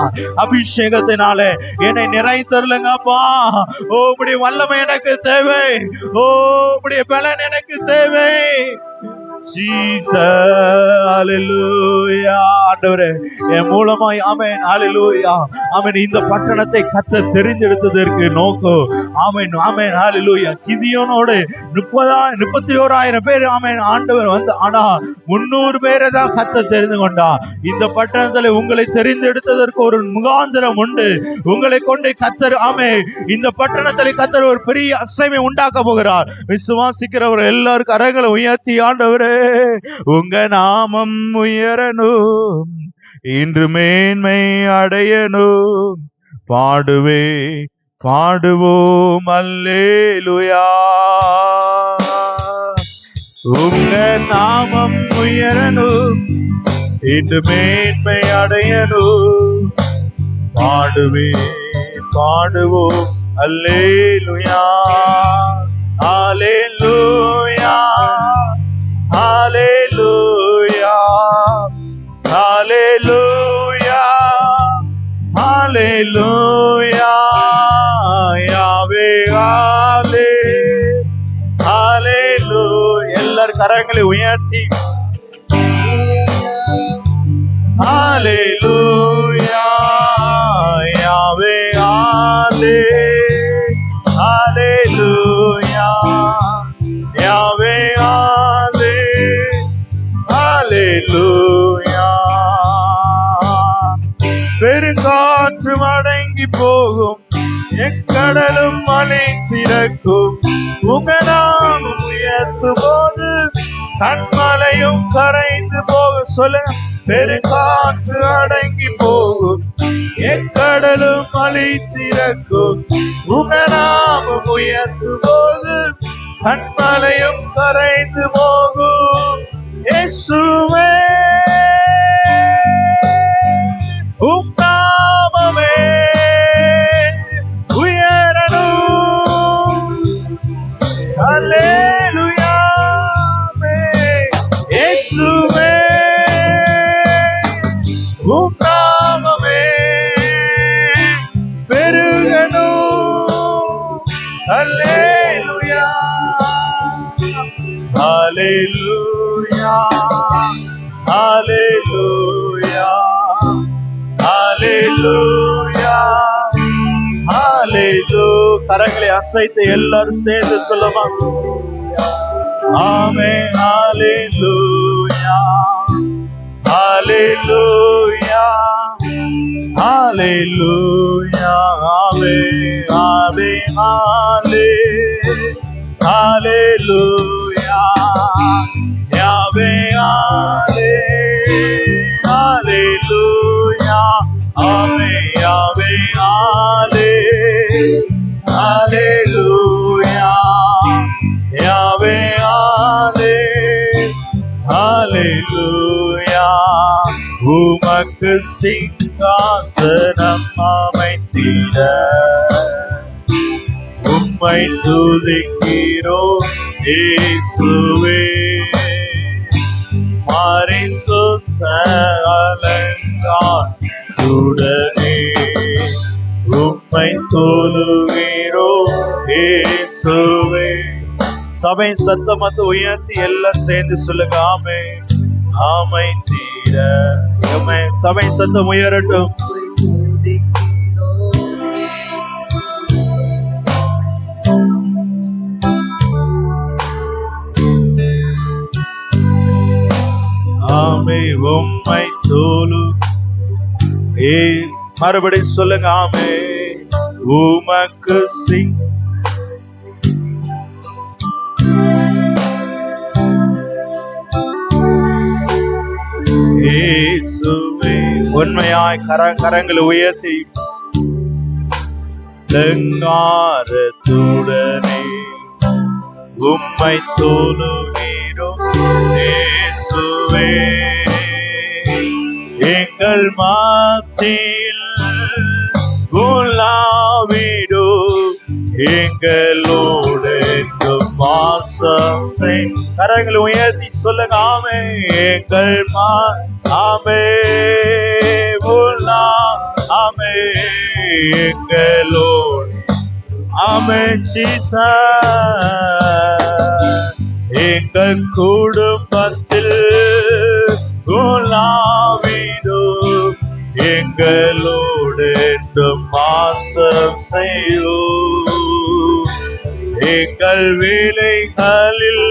அபிஷேகத்தினாலே என்னை நிறைத்தருளுங்கப்பா. ஓ உடைய வல்லமை எனக்கு தேவை. ஓ உடைய பலன் எனக்கு தேவை. Jesus hallelujah. ஆண்டவரே என் மூலமாய் ஆமென் ஹalleluya ஆமென் இந்த பட்டணத்தை கர்த்தர் தெரிந்தெடுத்ததற்கு நோக்கம் ஆமென் ஆமென் ஹalleluya. கிதியோனோடு 31,000 பேர் ஆமென் ஆண்டவர் வந்து ஆனா 300 பேரை தான் கர்த்தர் தெரிந்து கொண்டார். இந்த பட்டணத்தில் உங்களை தெரிந்தெடுத்ததற்கு ஒரு முகாந்திரம் உண்டு. உங்களை கொண்டு கர்த்தர் ஆமென் இந்த பட்டணத்தில் கர்த்தர் ஒரு பெரிய அசைவை உண்டாக்க போகிறார். விசுவாசிக்கிறவர் எல்லாரும் கரங்களை உயர்த்தி ஆண்டவரே உங்க நாமம் உயரணும் இன்று மேன்மை அடையணும் பாடுவே பாடுவோம் அல்லேலூயா. உங்க நாமம் உயரணும் இன்று மேன்மை அடையணும் பாடுவே பாடுவோம் அல்லேலூயா. ஹalleluya hallelujah hallelujah hallelujah yahweh hallelujah. எல்லாரும் கரங்களை உயர்த்தி hallelujah yahweh hallelujah yahweh பெருங்காற்று அடங்கி போகும் எக்கடலும் மலை திறக்கும் உங்க நாமம் உயர்த்தும் போது கண்மலையும் கரைந்து போக சொல்ல. பெருங்காற்று அடங்கி போகும் எக்கடலும் மலை திறக்கும் உங்க நாமம் உயர்த்தும் போது கண்மலையும் கரைந்து போகும். இயேசுவே உம் நாமமே உயரணும் Hallelujah, Hallelujah, Hallelujah, Hallelujah. கரங்களை அசைத்து எல்லாரும் சேர்ந்து சொல்லுமா? ஆமென். Hallelujah, Hallelujah, Hallelujah, Amen, Amen, Hallelujah, Yahweh, Hallelujah, Amen, Yahweh, Hallelujah, Yahweh, Hallelujah. உமக்கு சிங்காசனம் அமைத்திட உம்மை துதிக்கிறோம் இயேசுவே. பரிசுத்த அலங்காரத்துடனே உம்மை தொழுகிறோம் இயேசுவே. சபை சத்தமத்தை உயர்த்தி எல்லாம் சேர்ந்து சொல்லுங்க. ஆமென். அமைத்திட சபை சத்தம் உயரட்டும். ஆமே உம்மை தோலு மறுபடி சொல்லுங்க. ஆமே உமக்கு இயேசுவே. உண்மையாய் கரங்களை உயர்த்தி லங்காரத்துடனே உம்மை தொழுகிறோம் இயேசுவே. எங்கள் மத்தியில் உலாவிடும் எங்களோடு வாசம் செய். கரங்களை உயர்த்தி சொல்லுங்க. ஆமே எங்கள் ஆமே ஆமே எங்களோடு. ஆமே ஜீசஸ். எங்கள் குடும்பத்தில் உலாவிடும் எங்களோடு வாசம் செய்யும். எங்கள் வேலைகளில்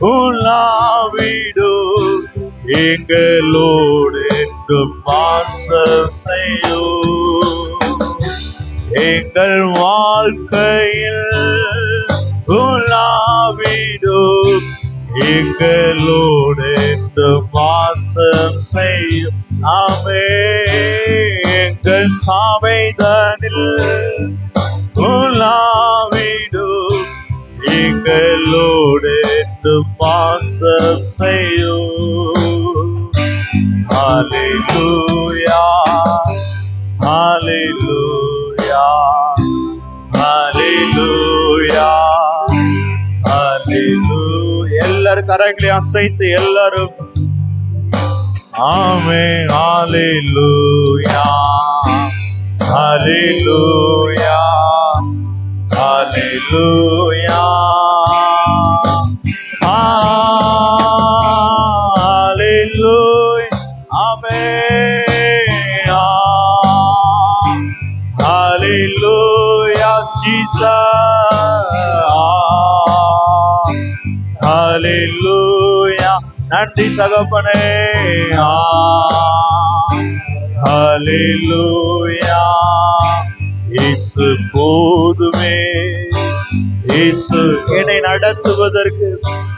உலாவிடும் எங்களோடு வாசம் செய்யும். எங்கள் வாழ்க்கையில் உலாவிடும் எங்களோடு வாசம் செய்யும். ஆமே எங்கள் சபைதனில் உலாவிடும் எங்களோடு வாசம் செய்யும். ஹல்லேலூயா, ஹல்லேலூயா, ஹல்லேலூயா, ஹல்லேலூயா. எல்லாரும் கரங்களை அசைத்து எல்லாரும் ஆமென். ஹல்லேலூயா, ஹல்லேலூயா, ஹல்லேலூயா, ஹல்லேலூயா, ஆமென், ஹல்லேலூயா, ஜீசஸ், ஹல்லேலூயா. நன்றி தகப்பனே. ஹல்லேலூயா. இயேசு போதுமே. இயேசு என்னை நடத்துவதற்கு,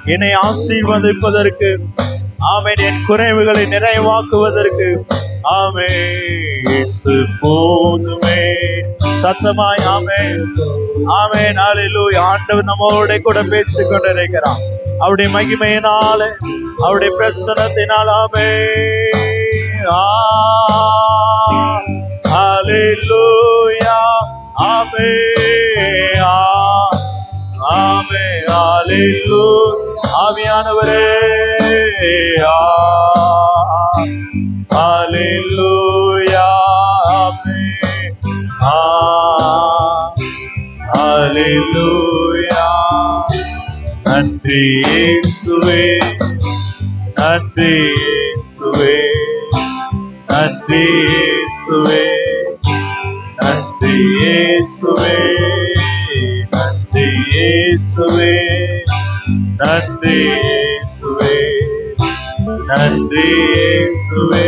என்னை ஆசீர்வதிப்பதற்கு, ஆமென், என் குறைவுகளை நிறைவாக்குவதற்கு. ஆமென். இயேசு போதுமே. சத்தமாய் ஆமென், ஆமென், ஹல்லேலூயா. ஆண்டவர் நம்மோட கூட பேசிக் கொண்டிருக்கிறார். அவருடைய மகிமையினால, அவருடைய பிரசன்னத்தினால். ஆமென். ஹல்லேலூயா, ஆமென், ஆமென், ஹல்லேலூயா. ஆவியானவரே, ஹல்லேலூயா, ஆமென், ஹல்லேலூயா, நன்றி இயேசுவே, நன்றி இயேசுவே, நன்றி இயேசுவே, நன்றி இயேசுவே, நன்றி இயேசுவே, நன்றி இயேசுவே, நன்றி இயேசுவே,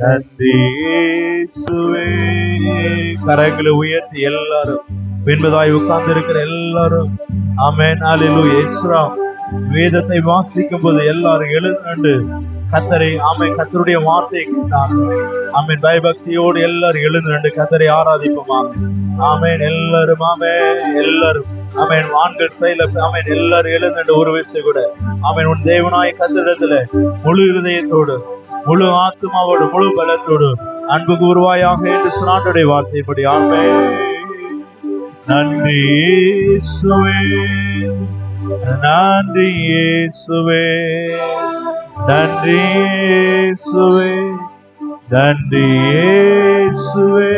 நன்றி இயேசுவே. கரங்களை உயர்த்தி எல்லாரும் பின்பதாய் உட்கார்ந்து இருக்கிற எல்லாரும் ஆமென் அல்லேலூயா. எஸ்ரா வேதத்தை வாசிக்கும் போது எல்லாரும் எழுந்து கர்த்தரை ஆமென் கர்த்தருடைய வார்த்தையை கேட்டாங்க. ஆமென் பயபக்தியோடு எல்லாரும் எழுந்து கர்த்தரை ஆராதிப்போமாக. ஆமென் எல்லாரும் ஆமென் எல்லாரும் ஆமென் ஆண்கள் செயல ஆமென் எல்லாரும் எழுந்து ஒரு வயசு கூட ஆமென் உன் தேவனாய் கர்த்தரிடத்துல முழு இதயத்தோடு முழு ஆத்மாவோடு முழு பலத்தோடு அன்பு கூறுவாயாக என்று சொன்னாருடைய வார்த்தைப்படி ஆமென். நன்றி இயேசுவே, நன்றி இயேசுவே, நன்றி இயேசுவே, நன்றி இயேசுவே,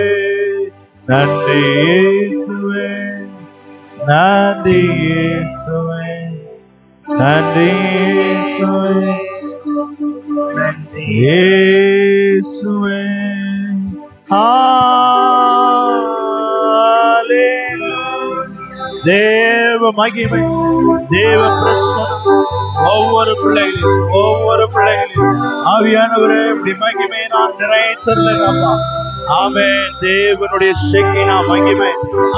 நன்றி இயேசுவே, நன்றி இயேசுவே, நன்றி இயேசுவே, நன்றி இயேசுவே. தேவ மகிமை, தேவ பிரசன்னம் ஒவ்வொரு பிள்ளைகளையும் ஆவியானவரே இப்படி மகிமை நான் நிறைவேற்றலப்பா. ஆமென். தேவனுடைய ஷெக்கினா மகிமை.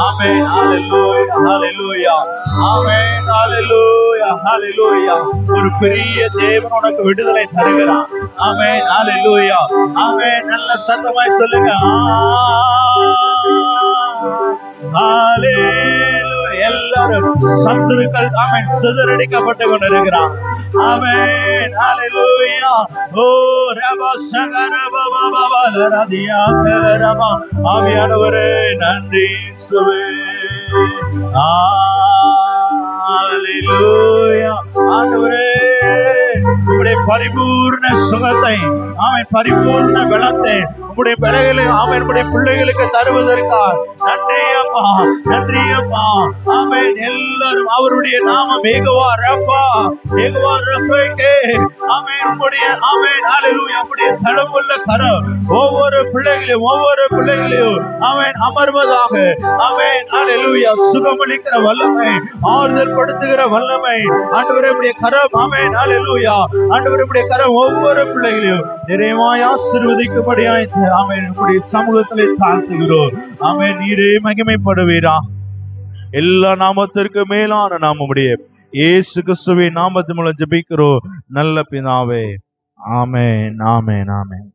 ஆமென். ஹalleluya, ஹalleluya, ஆமென். ஹalleluya, ஹalleluya. ஒரு பெரிய தேவன் உனக்கு விடுதலை தருகிறார். ஆமென். ஹalleluya, ஆமென். நல்ல சத்தமாய் சொல்லுங்க. எல்லாரும் சத்துருக்கள் ஆமென் சிதறடிக்கப்பட்டு கொண்டிருக்கிறார். ஆமென். ஹalleluya. ஓ ரபா சகரபா பாபா ரதியா கரபா. ஆவியானவரே நன்றி இயேசுவே. ஹalleluya. ஆண்டவரே உம்முடைய பரிபூர்ண சுகத்தை ஆமென் பரிபூர்ண பலத்தை உம்முடைய பிள்ளைகளை ஆமென் உம்முடைய பிள்ளைகளுக்கு தருவதற்காக நன்றி அப்பா, நன்றி அப்பா. ஆமென். எல்லாரும் அவருடைய நாமம் யெகோவா ரஃபா, யெகோவா ரஃபேக்கே. ஆமென். உம்முடைய ஆமென் ஹalleluya உம்முடைய தளமுள்ள கரம் ஒவ்வொரு பிள்ளைகளையும் ஆமென் அமர்வதாக. ஆமென் ஹalleluya. சுகமளிக்கிற வல்லமை, ஆறுதல் படுத்துகிற வல்லமை ஆண்டவரே உம்முடைய கரம் ஆமென் ஹalleluya. ஆண்டவரே உம்முடைய கரம் ஒவ்வொரு பிள்ளைகளையும் நிறைவாய் ஆசீர்வதிக்கும்படியாய் ஆமென் உம்முடைய சமூகத்திலே தாழ்த்துகிறோம். ஆமென். நீரே மகிமைப்படுவீரா. எல்லா நாமத்திற்கு மேலான நாமமுடைய இயேசு கிறிஸ்துவின் நாமத்தின் மூலம் ஜெபிக்கிறோம் நல்ல பிதாவே. ஆமென், ஆமென், ஆமென்.